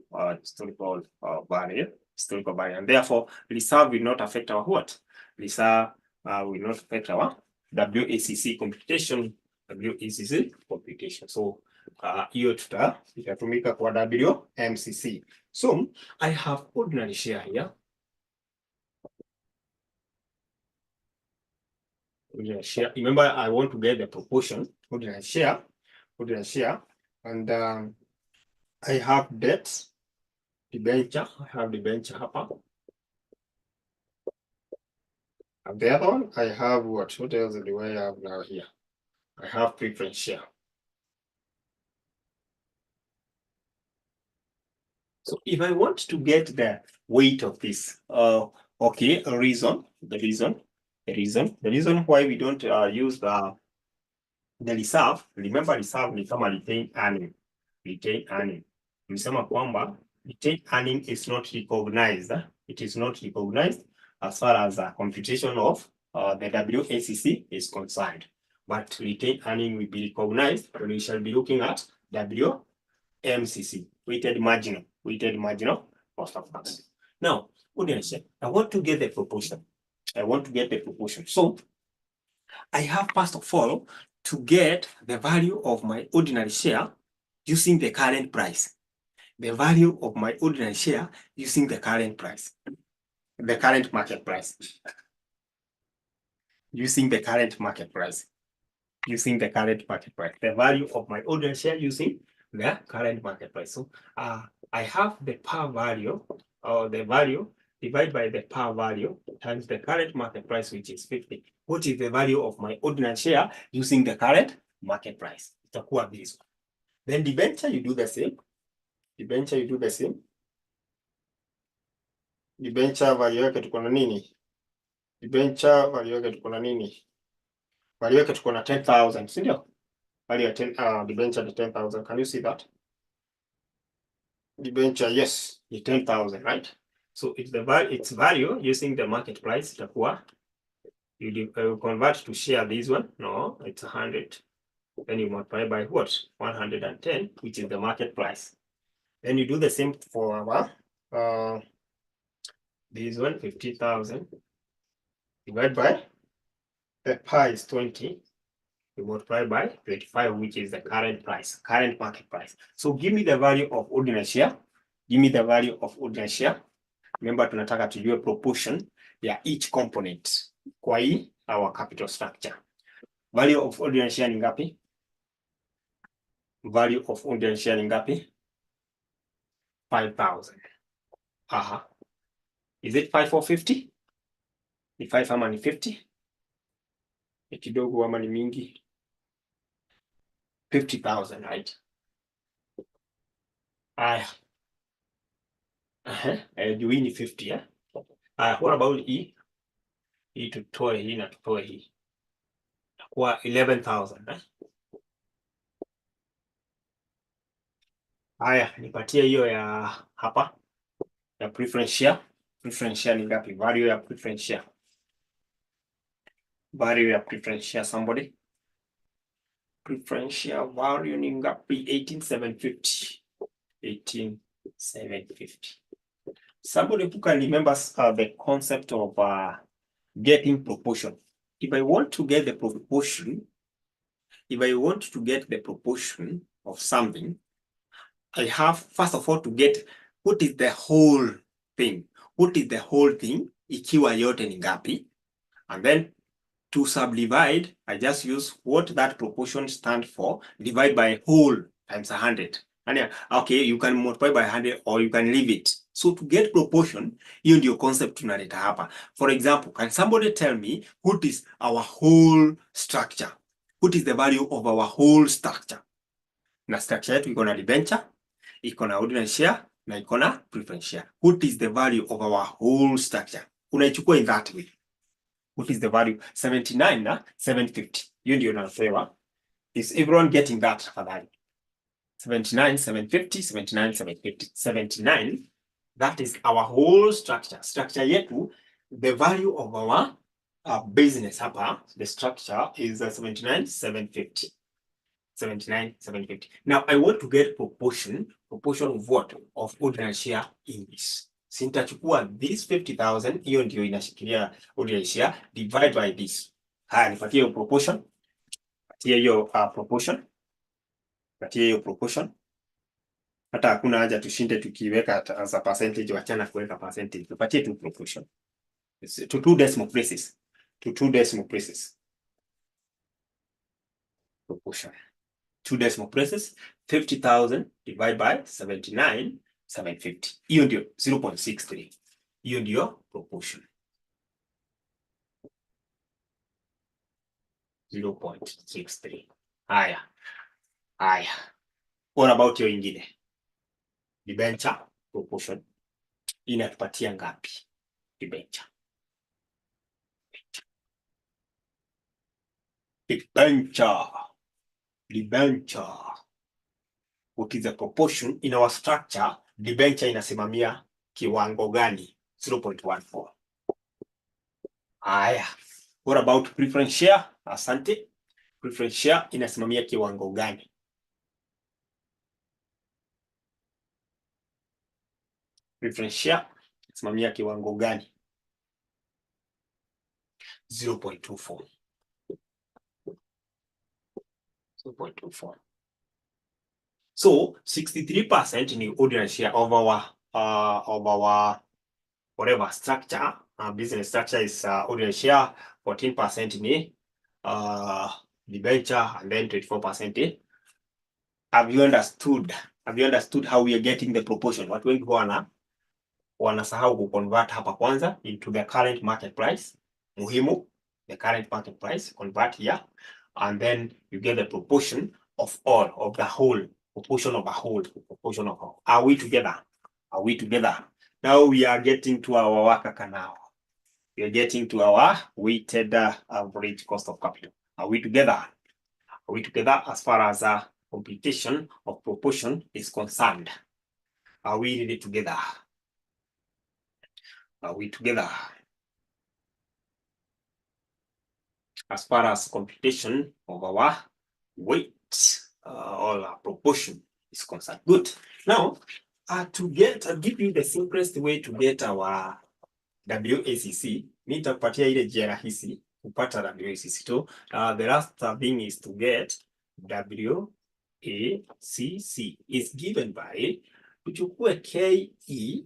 value, and therefore reserve will not affect our what? Reserve will not affect our WACC computation. So hiyo itatumika kwa WMCC. So I have ordinary share here. Ordinary share. Remember, I want to get the proportion. Ordinary share, and I have debts, debenture. I have debenture hapa. And the other one, I have what? What else do I have now here? I have preference share. So if I want to get the weight of this, okay, the reason why we don't use the reserve. Remember, reserve ni kama retained earning. Nimesema kwamba retained earning is not recognized. It is not recognized as far as computation of the WACC is concerned. But retained earning will be recognized when we shall be looking at WMCC, weighted marginal cost of funds. Now, I want to get the proportion. So I have, first of all, to get the value of my ordinary share using the current price. The value of my ordinary share using the current price. The current market price. Using the current market price. The value of my ordinary share using the current market price. So I have the par value, or the value divided by the par value times the current market price, which is 50. What is the value of my ordinary share using the current market price? Itakuwa this one. Then debenture, you do the same. Debenture value yake tuko na nini? Value yake tuko na 10,000, si ndio? Value ya 10, debenture ni 10,000. Can you see that? Debenture, yes, ni 10,000, right? So it's its value using the market price itakuwa, you convert to share this one. No, it's 100. Then you multiply by what? 110, which is the market price. Then you do the same for our this one, 50,000. Divide by the par is 20. You multiply by 25, which is the current market price. So give me the value of ordinary share. Remember, tunataka tujue proportion ya each component kwa hii our capital structure. Value of ordinary share ni ngapi? 5,000. Is it 5 or 50? Ni 5 ama ni 50? Ni kidogo ama ni mingi? 50,000, right? Hii ni 50, eh? What about hii? Hii tutoe hii na tutoe hii. Itakuwa 11,000, eh? Nipatie hiyo ya hapa ya preference share. Preference share ni ngapi? Value ya preference share, somebody. Preference share value ni ngapi? 18,750. 18,750. Somebody who can remember the concept of getting proportion. If I want to get the proportion of something, I have, first of all, to get what is the whole thing? What is the whole thing ikiwa yote ni ngapi? And then to subdivide, I just use what that proportion stand for, divide by whole times 100. And okay, you can multiply by 100 or you can leave it. So to get proportion, hiyo ndio concept tunaleta hapa. For example, can somebody tell me what is our whole structure? What is the value of our whole structure? Na structure yetu iko na debenture, iko na ordinary share na iko na preference share. What is the value of our whole structure? Unaichukua in that way. What is the value? 79 na 750. Hiyo ndio nasewa. Is everyone getting that tafadhali? 79, 750, 79, 750. 79, that is our whole structure. Structure yetu, the value of our business hapa, the structure is 79, 750. 79, 750. Now I want to get proportion of what? Of ordinary share in this. Sintachukua this 50,000, hiyo ndio inashikilia ordinary share, divide by this. Haya, nipatie hiyo proportion. Patie hiyo proportion. Patie hiyo proportion. Hata hakuna haja tushinde tukiweka as a percentage, wachana kuweka percentage. Tupatie tu proportion. To two decimal places. To two decimal places. Proportion. Two decimal places, 50,000 divided by 79, 750. Hiyo ndio 0.63. Hiyo ndio proportion. 0.63. Haya. What about hiyo ingine? Debenture proportion inatupatia ngapi? Debenture. What is the proportion in our structure? Debenture inasimamia kiwango gani? 0.14. Haya. What about preference share? Asante. Preference share inasimamia kiwango gani? Preference share inasimamia kiwango gani? 0.24. 0.24. So 63% in the ordinary share of our whatever structure. Business structure is ordinary share. 14% in the debenture, and then 24%. Have you understood? Have you understood how we are getting the proportion? Watu wengi wanasahau kuconvert hapa kwanza into the current market price. Muhimu, the current market price, convert here, and then you get the proportion of all, of the whole, proportion of a whole, proportion of all. Are we together? Are we together? Now we are getting to our wakaka now. We are getting to our weighted average cost of capital. Are we together? Are we together as far as computation of proportion is concerned? Are we really together? Are we together? As far as computation of our weight or our proportion is concerned. Good. Now, to give you the simplest way to get our WACC, nitakupatia ile njia rahisi kupata WACC tu. The last thing is to get WACC is given by, tuchukue KE,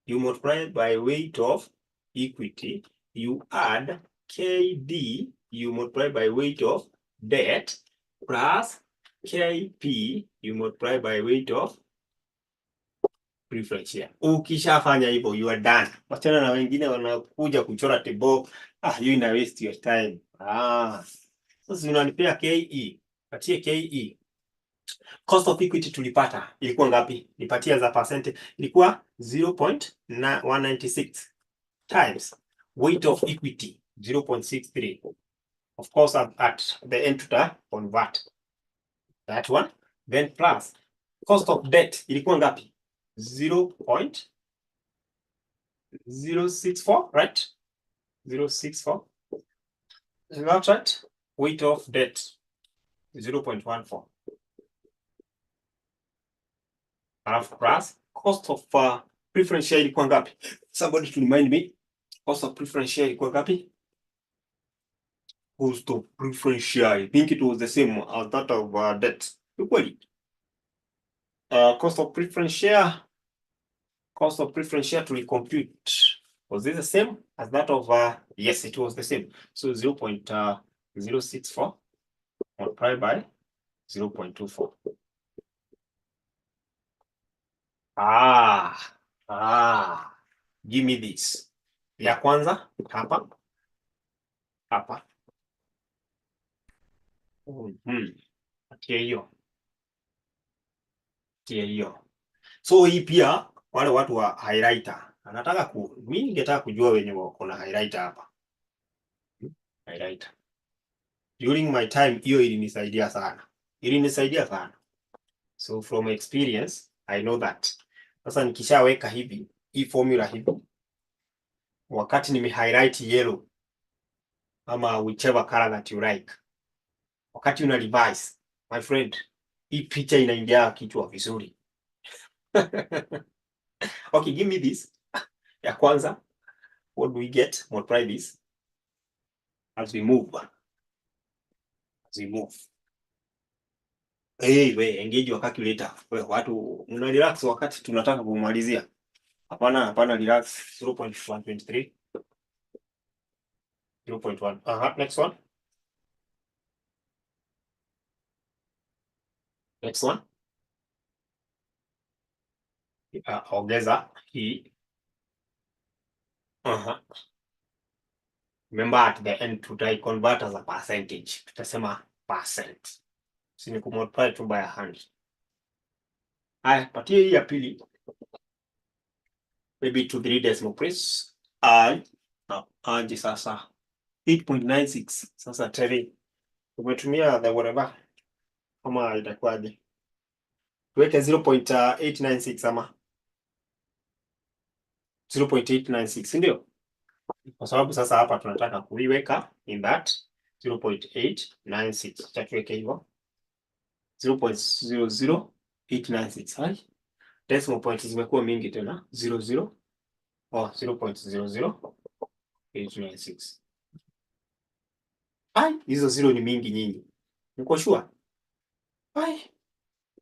you multiply it by weight of equity, you add KD, you multiply by weight of debt, plus KP, you multiply by weight of preference share. Ukishafanya hivyo, you are done. Wachana na wengine wanakuja kuchora table. You ina waste your time. Sasa unanipea KE. Patie KE. Cost of equity tulipata. Ilikuwa ngapi? Nipatia za percent. Ilikuwa 0.196 times weight of equity 0.63. Of course, at the end to convert that one. Then plus cost of debt ilikuwa ngapi? 0.064, right? 0.64. Is that right? Weight of debt 0.14. Plus cost of preference share ilikuwa ngapi? Somebody to remind me. Cost of preference share ilikuwa ngapi? Cost of preference share, I think it was the same as that of debt. Equally. Cost of preference share cost of preference share to recompute. Was this the same as that of, yes, it was the same. So 0.064 multiplied by 0.24. Give me this. Ya kwanza hapa hapa. Tia hiyo. So hii pia wale watu wa highlighter mimi ningetaka kujua wenye wako na highlighter hapa. Highlighter. During my time hiyo ilinisaidia sana. So from experience I know that. Sasa nikishaweka hivi hii formula hivi, wakati nime highlight yellow ama whichever color that you like, wakati una revise, my friend, hii picha inaingia kichwa vizuri. Okay, give me this. Ya kwanza, what do we get? Multiply this as we move. Hey, we engage your calculator. We watu mna relax wakati tunataka kumalizia. Hapana relax. 0.123. 0.1. Next one. Next one. Ongeza hii. Remember at the end tutai convert as a percentage. Tutasema percent. Sini kumultiply tu by 100. Haya, patie hii ya pili. Maybe to 3 decimal place. Anje sasa 8.96. Sasa teri umetumia the whatever kama itakuwaje? Tuweke 0.896 ama 0.896, ndio? Kwa sababu sasa hapa tunataka kuiweka in that 0.896. Tuweke hivyo 0.00896. Hai, decimal points zimekuwa mingi tena. 0.00896. Ai, hizo zero ni mingi nyingi. Niko sure? Ai.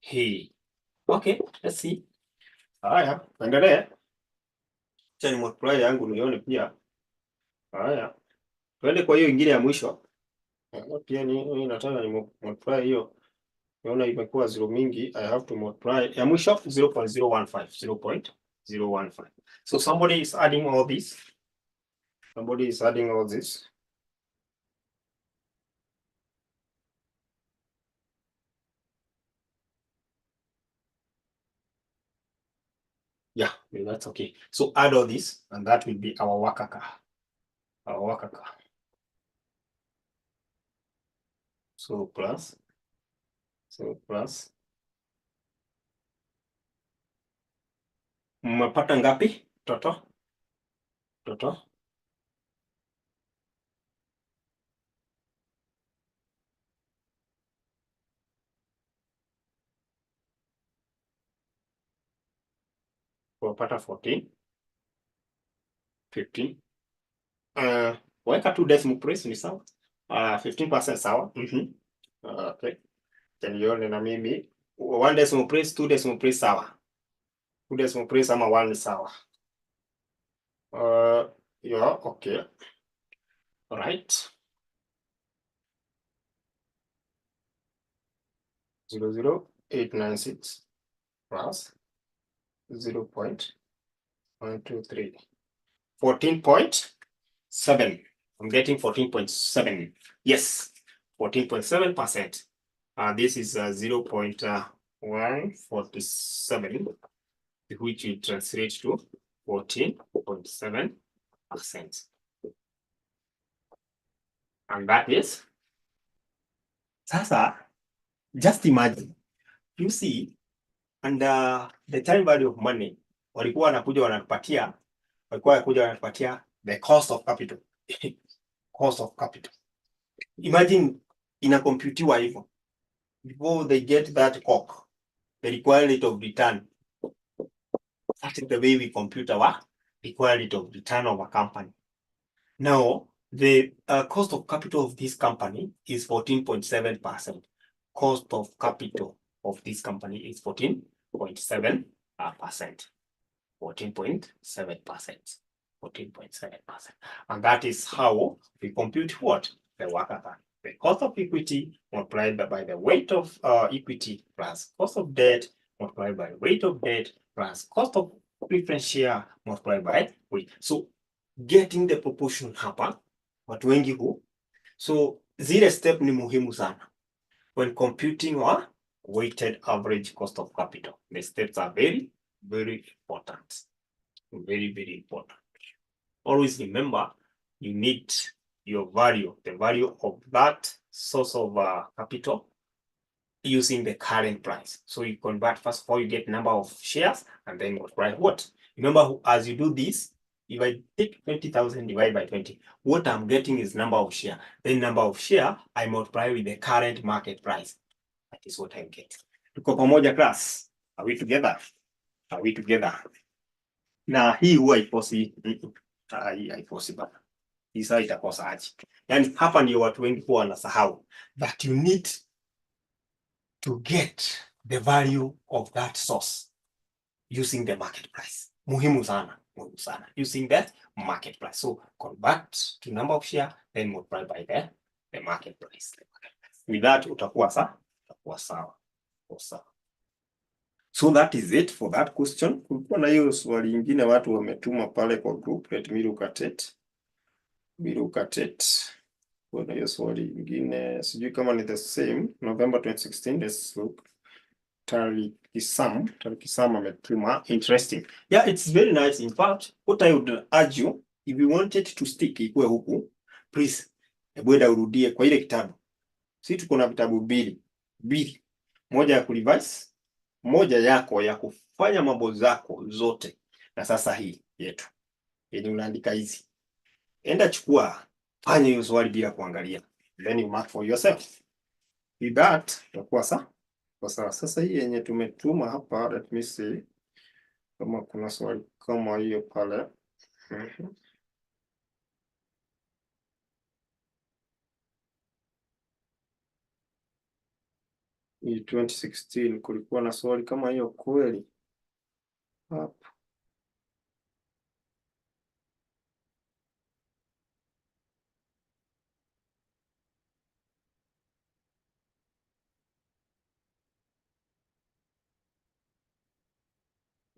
Hey. Okay, let's see. Haya, endelee. Acha ni multiply yangu nione pia. Haya. Twende kwa hiyo ingine ya mwisho. Pia ni nataka ni multiply hiyo. Naona imekuwa zero mingi. I have to multiply. Ya mwisho 0.015. 0.015. So somebody is adding all this. Somebody is adding all this. Yeah, that's okay. So add all this, and that will be our wakaka. So plus. Mmepata ngapi? Toto. Mmepata 14. 15. Weka 2 decimal place ni sawa. 15% sawa. Okay. Tenione na mimi 1 decimal place, 2 decimal place sawa. 2 decimal place ama 1 sawa. Yeah, okay. All right. 0.0896 plus 0.123. 14.7. I'm getting 14.7. Yes, 14.7%. This is 0.147, which will translate to 14.7%. And that is, sasa, just imagine, you see, and the time value of money, walikuwa wanakuja wanatupatia the cost of capital. Cost of capital. Imagine inakomputiwa hivyo. Before they get that COC, the required rate of return. That is the way we compute our required rate of return of a company. Now, the cost of capital of this company is 14.7%. Cost of capital of this company is 14.7%. 14.7%. 14.7%. And that is how we compute what? The worker done. The cost of equity multiplied by the weight of equity plus cost of debt multiplied by weight of debt plus cost of preference share multiplied by weight. So getting the proportion hapa, watu wengi hu. So zile step ni muhimu sana when computing our weighted average cost of capital. The steps are very, very important. Very, very important. Always remember, you need your value, the value of that source of capital using the current price. So you convert, first of all, you get number of shares and then multiply what? Remember, as you do this, if I take 20,000 divided by 20, what I'm getting is number of share. Then number of share, I multiply with the current market price. That is what I get. Tuko pamoja class? Are we together? Are we together? Na hii huwa haiposi. Hii haiposi bana. Hii saa itakosa aje. Yani hapa ndio watu wengi huwa wanasahau that you need to get the value of that source using the market price. Muhimu sana, muhimu sana. Using that market price. So convert to number of share, then multiply by the market price. With that utakuwa sawa, utakuwa sawa. So that is it for that question. Kulikuwa na hiyo swali lingine watu wametuma pale kwa group. Let me look at it. Kuna hiyo swali lingine, sijui kama ni the same. November 2016, let's look. Tarikisam ametuma. Interesting. Yeah, it's very nice. In fact, what I would urge you, if you wanted to stick ikuwe huku, please, ebweda urudie kwa ile kitabu. Sisi tuko na vitabu mbili. Moja ya kurevise, moja yako ya kufanya mambo zako zote, na sasa hii yetu yenye unaandika hizi. Enda chukua, fanya hiyo swali bila kuangalia, then you mark for yourself. With that utakuwa sawa. Sasa hii yenye tumetuma hapa, let me see kama kuna swali kama hiyo pale. Hii 2016 kulikuwa na swali kama hiyo kweli hapa.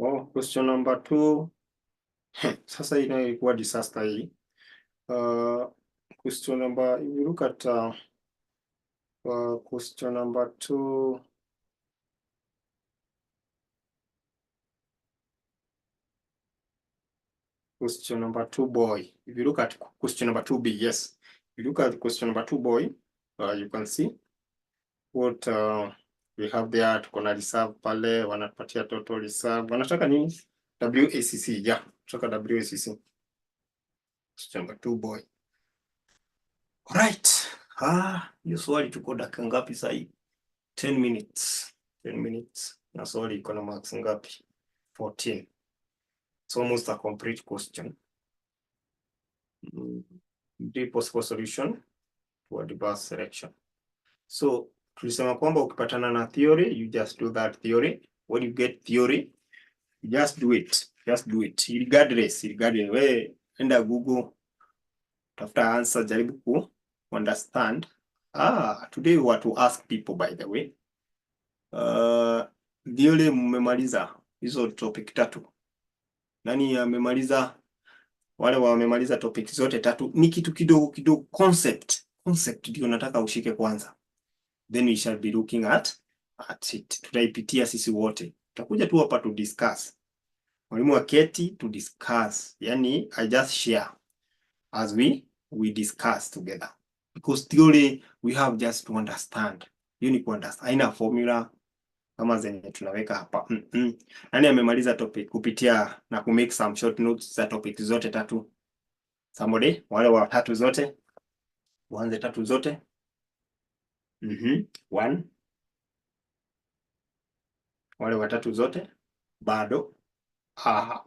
Oh, question number 2. Sasa hii nayo ilikuwa disaster hii. Question number, if you look at question number 2. Question number 2 boy. If you look at question number 2B, yes. If you look at question number 2 boy, you can see what we have there. Tuko na reserve pale, wanapatia total reserve. Wanataka nini? WACC, yeah. Tunataka WACC. Question number 2 boy. Alright. Hiyo swali tuko dakika ngapi sasa hivi? 10 minutes. 10 minutes. Na swali iko na marks ngapi? 14. It's almost a complete question. The possible solution to a diverse selection. So tulisema kwamba ukipatana na theory, you just do that theory. When you get theory, you just do it. Just do it. Regardless. We enda Google, tafuta answer, jaribu ku understand. Today we want to ask people, by the way. Theory mmemaliza hizo topic 3. Nani amemaliza? Wale wamemaliza topic zote 3. Ni kitu kidogo concept ndio nataka ushike kwanza. Then we shall be looking at it. Tutaipitia sisi wote. Tutakuja tu hapa to discuss. Mwalimu aketi to discuss. Yani I just share as we discuss together. Because theory we have just to understand. You need to understand. Haina formula kama zenye tunaweka hapa. Nani amemaliza topic kupitia na ku make some short notes za topic zote 3? Somebody, wale wa 3 zote. Waanze 3 zote. 1. Wale wa 3 zote. Bado.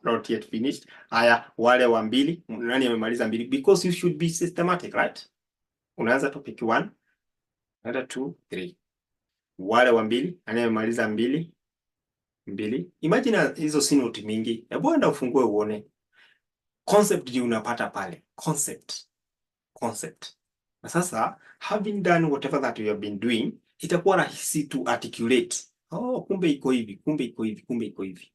Not yet finished. Haya, wale wa 2. Nani amemaliza 2? Because you should be systematic, right? Unaanza topic 1. Unaenda 2, 3. Wale wa 2, nani amemaliza 2? mbili. Imagine hizo si noti mingi. Hebu enda ufungue uone. Concept ndio unapata pale. Concept. Na sasa having done whatever that you have been doing, itakuwa rahisi to articulate. Oh, kumbe iko hivi, kumbe iko hivi, kumbe iko hivi.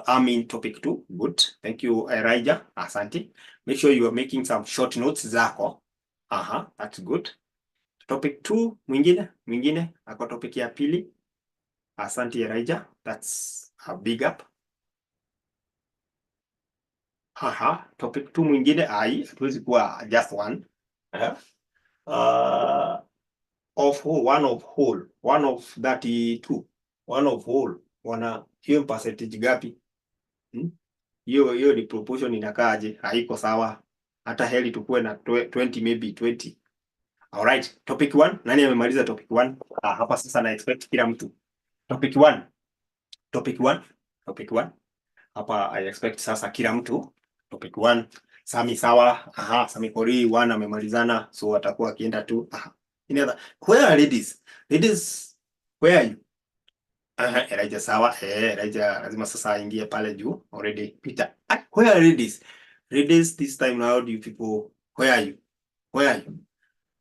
I'm in topic 2. Good. Thank you, Elijah. Asante. Make sure you are making some short notes zako. That's good. Topic 2, mwingine ako topic ya pili. Asante, Elijah. That's a big up. Topic 2 mwingine hatuwezi kuwa just one. One of 32. One of whole. Wana hiyo percentage gapi? Hiyo ni proportion inakaaje? Haiko sawa. Hata heli tukue na 20, maybe 20. Alright, topic 1. Nani amemaliza topic 1? Hapa sasa na expect kila mtu. Topic 1. Hapa I expect sasa kila mtu. Topic 1. Sami sawa. Sami Kori 1 amemalizana, so atakuwa akienda tu. Where are ladies? Ladies, where are you? Elijah sawa. Elijah lazima sasa aingie pale juu. Already Peter. Where are ladies? Ladies, this time now, you people, where are you?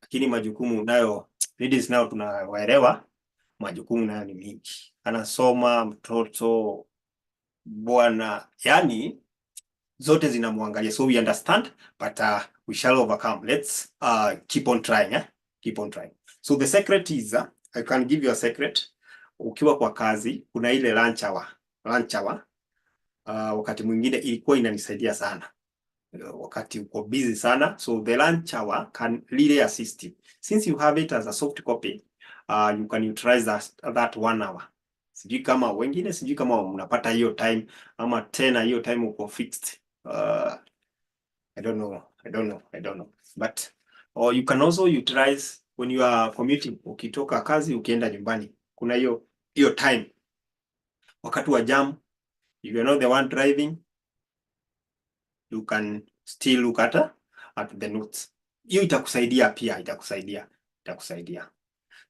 Lakini majukumu nayo, ladies nao tunawaelewa, majukumu nayo ni mingi. Anasoma mtoto bwana, yani zote zinamwangalia. So we understand, but we shall overcome. Let's keep on trying. Keep on trying. So the secret is, I can give you a secret. Ukiwa kwa kazi, kuna ile lunch hour. Wakati mwingine ilikuwa inanisaidia sana. Wakati uko busy sana, so the lunch hour can really assist you. Since you have it as a soft copy, you can utilize that 1 hour. Sijui kama mnapata hiyo time, ama tena hiyo time uko fixed. I don't know. But you can also utilize when you are commuting. Ukitoka kazi ukienda nyumbani, kuna hiyo time. Wakati wa jam, if you are not the one driving, you can still look at the notes. Hiyo itakusaidia pia, itakusaidia.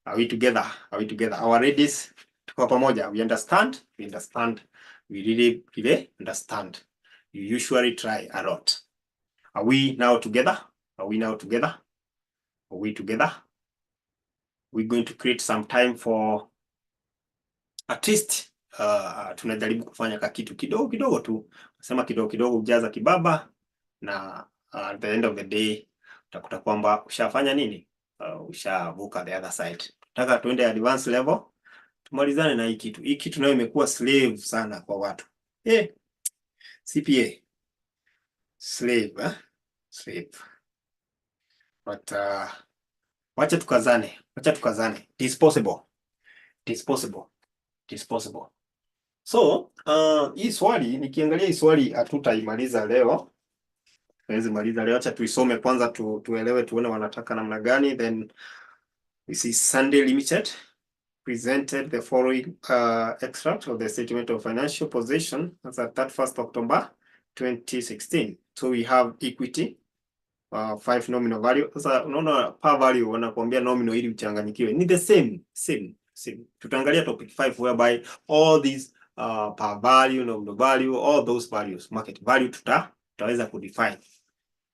Are we together? Our ladies, tuko pamoja. We understand. We really understand. You usually try a lot. Are we now together? We're going to create some time for at least tunajaribu kufanya kitu kidogo tu. Nasema kidogo ujaza kibaba, na at the end of the day utakuta kwamba ushafanya nini? Ushavuka the other side. Nataka tuende advanced level, tumalizane na hii kitu nayo imekuwa slave sana kwa watu. CPA slave. But wacha tukazane. It is possible. So hii swali, nikiangalia hii swali hatutaimaliza leo. Acha tuisome kwanza, tuelewe, tuone wanataka namna gani. Then we see Sunday Limited presented the following extract of the statement of financial position as at 31st October 2016. So we have equity, 5 nominal value. Sasa unaona per value wanakuambia nominal ili uchanganyikiwe. Ni the same. Tutaangalia topic 5 whereby all these per value, nominal value, all those values, market value tutaweza kudefine.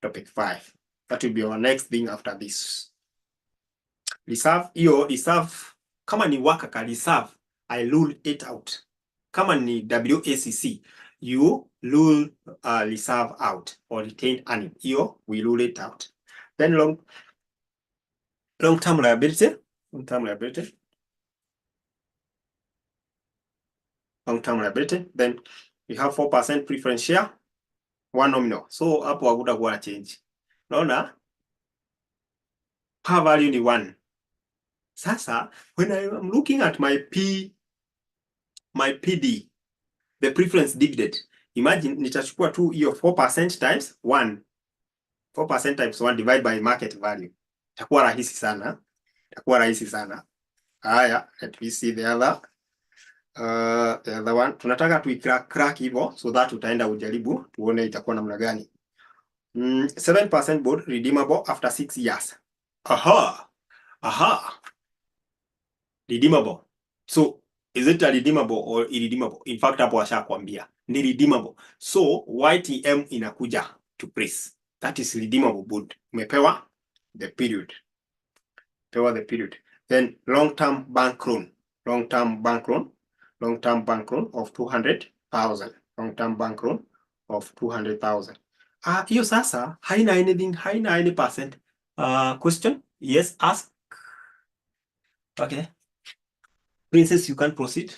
Topic 5. That will be our next thing after this. Reserve, kama ni waka reserve, I rule it out. Kama ni WACC, you rule reserve out, or retained earning. We rule it out. Then long-term liability. Then we have 4% preference share, 1 nominal. So hapo hakutakuwa na change. Naona per value ni 1. Sasa when I'm looking at my PD, the preference dividend, imagine nitachukua tu hiyo 4% times 1. 4% times 1 divided by market value. Itakuwa rahisi sana. Haya, let me see the other one. Tunataka crack hivyo, so that utaenda ujaribu tuone itakuwa namna gani. 7% bond redeemable after 6 years. Redeemable. So Is it a redeemable or irredeemable? In fact, hapo washakwambia ni redeemable. So YTM inakuja to place. That is redeemable bond. Umepewa the period. Pewa the period. Then long-term bank loan. Long-term bank loan. Long-term bank loan of 200,000. Long-term bank loan of 200,000. Hiyo sasa haina anything, haina any percent. Question? Yes, ask. Okay. Princess, you can proceed.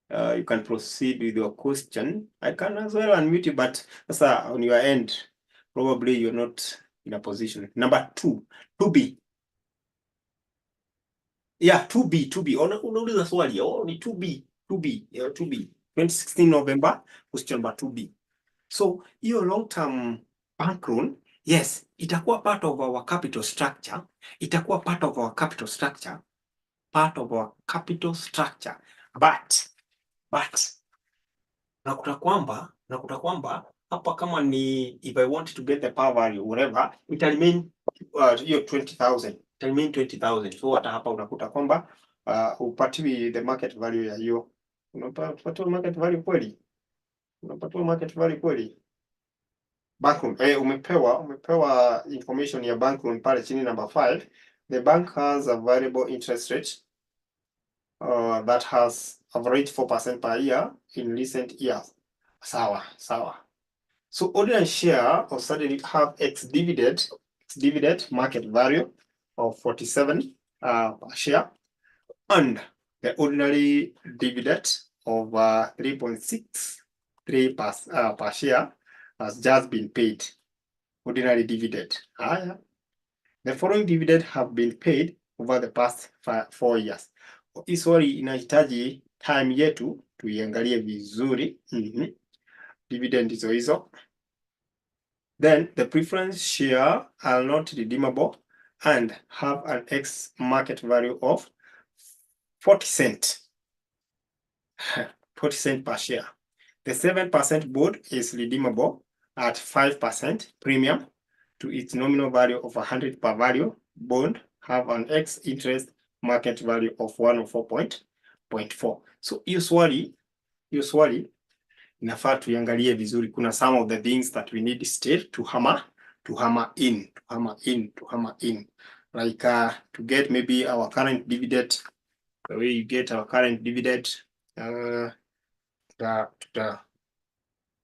You can proceed with your question. I can as well unmute you, but on your end, probably you're not in a position. Number 2B. Yeah, 2B. Unauliza swali. Ni 2B. Yeah, 2B. 2016 November, question number 2B. So, your long-term bank loan, yes, itakuwa part of our capital structure. But nakuta kwamba hapa kama ni if I want to get the par value whatever it remain hiyo 20,000 it remain 20,000. So hata hapa unakuta kwamba upatiwi the market value ya hiyo. Unapatiwa market value kweli? Bank loan, umepewa information ya bank loan pale chini number 5. The bank has a variable interest rate that has averaged 4% per year in recent years. Sawa. So ordinary share of suddenly have ex-dividend market value of 47 per share, and the ordinary dividend of 3.63 per share has just been paid. Ordinary dividend. The following dividend have been paid over the past 4 years. Hii swali inahitaji time yetu tuiangalie vizuri. Dividend hizo. Then the preference share are not redeemable and have an ex market value of 40 cents. 40 cents per share. The 7% bond is redeemable at 5% premium to its nominal value of 100 per value. Bond have an ex interest market value of 104.4. So hiyo swali inafaa tuiangalie vizuri. Kuna some of the things that we need still to hammer in. Like to get maybe our current dividend, the way you get our current dividend,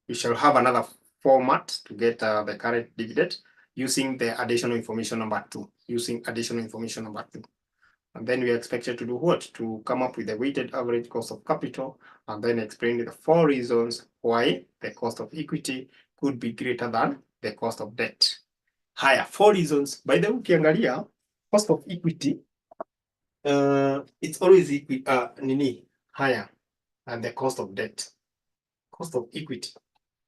we shall have another format to get the current dividend using the additional information number 2. And then we are expected to do what? To come up with the weighted average cost of capital and then explain the 4 reasons why the cost of equity could be greater than the cost of debt. Higher 4 reasons. By the way, ukiangalia cost of equity, it's always higher than the cost of debt. Cost of equity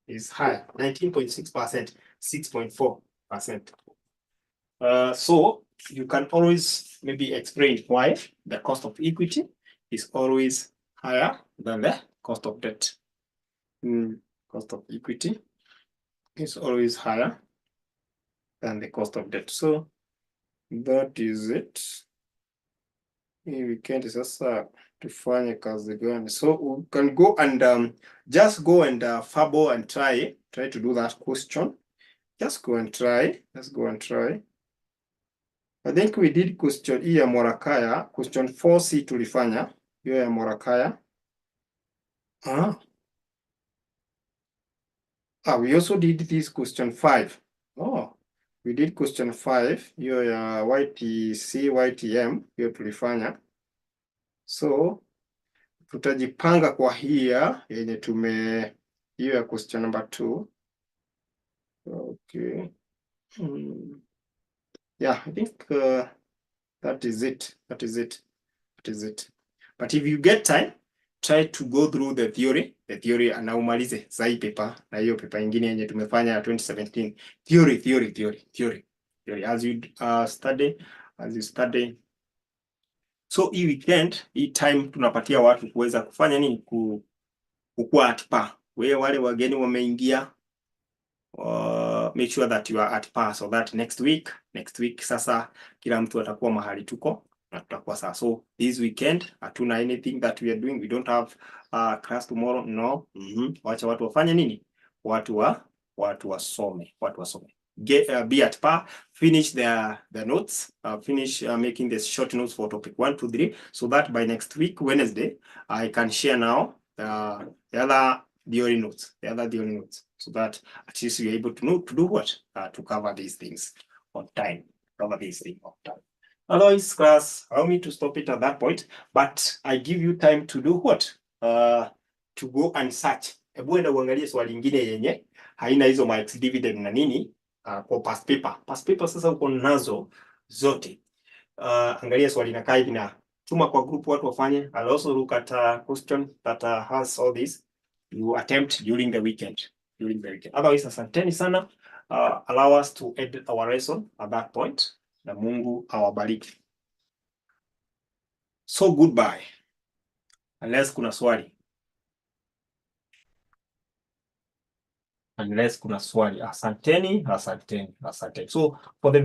is higher, 19.6%, 6.4%. So you can always maybe explain why the cost of equity is always higher than the cost of debt. Cost of equity is always higher than the cost of debt. So that is it. We can't just tufanye kazi gani? So we can go and just go and fable and try to do that question. Just go and try. Let's go and try. I think we did question hii ya Morakaya. Question 4C tulifanya. Hiyo ya Morakaya. We also did this question 5. We did question 5. Hiyo ya YTC, YTM. Hiyo tulifanya. So, tutajipanga kwa hiya yenye hiyo ya question number 2. Okay. Yeah, I think that is it. But if you get time, try to go through the theory. Na umalize za hii paper na hiyo paper ingine yenye tumefanya 2017. Theory. As you study. So hii weekend, hii time tunapatia watu kuweza kufanya nini? Kukua at par. Wale wageni wameingia, make sure that you are at par so that next week sasa kila mtu atakuwa mahali tuko na tutakuwa sawa. So this weekend hatuna anything that we are doing. We don't have class tomorrow. No. Wacha watu wafanye nini? Watu wasome. Be at par, finish the notes, finish making the short notes for topic 1 to 3, so that by next week Wednesday I can share now the other theory notes, so that at least you're able to know to do what, to cover these things on time. Otherwise, class, allow me to stop it at that point, but I give you time to do what, to go and search. Hebu enda uangalie swali lingine yenye haina hizo marks dividend na nini, kwa past paper sasa uko nazo zote. Angalia swali na kai na tuma kwa group watu wafanye. I'll also look at a question that has all this. You attempt during the weekend. Otherwise, asanteni sana. Allow us to end our lesson at that point. Na Mungu awabariki. So goodbye. Unless kuna swali. Asanteni. So for the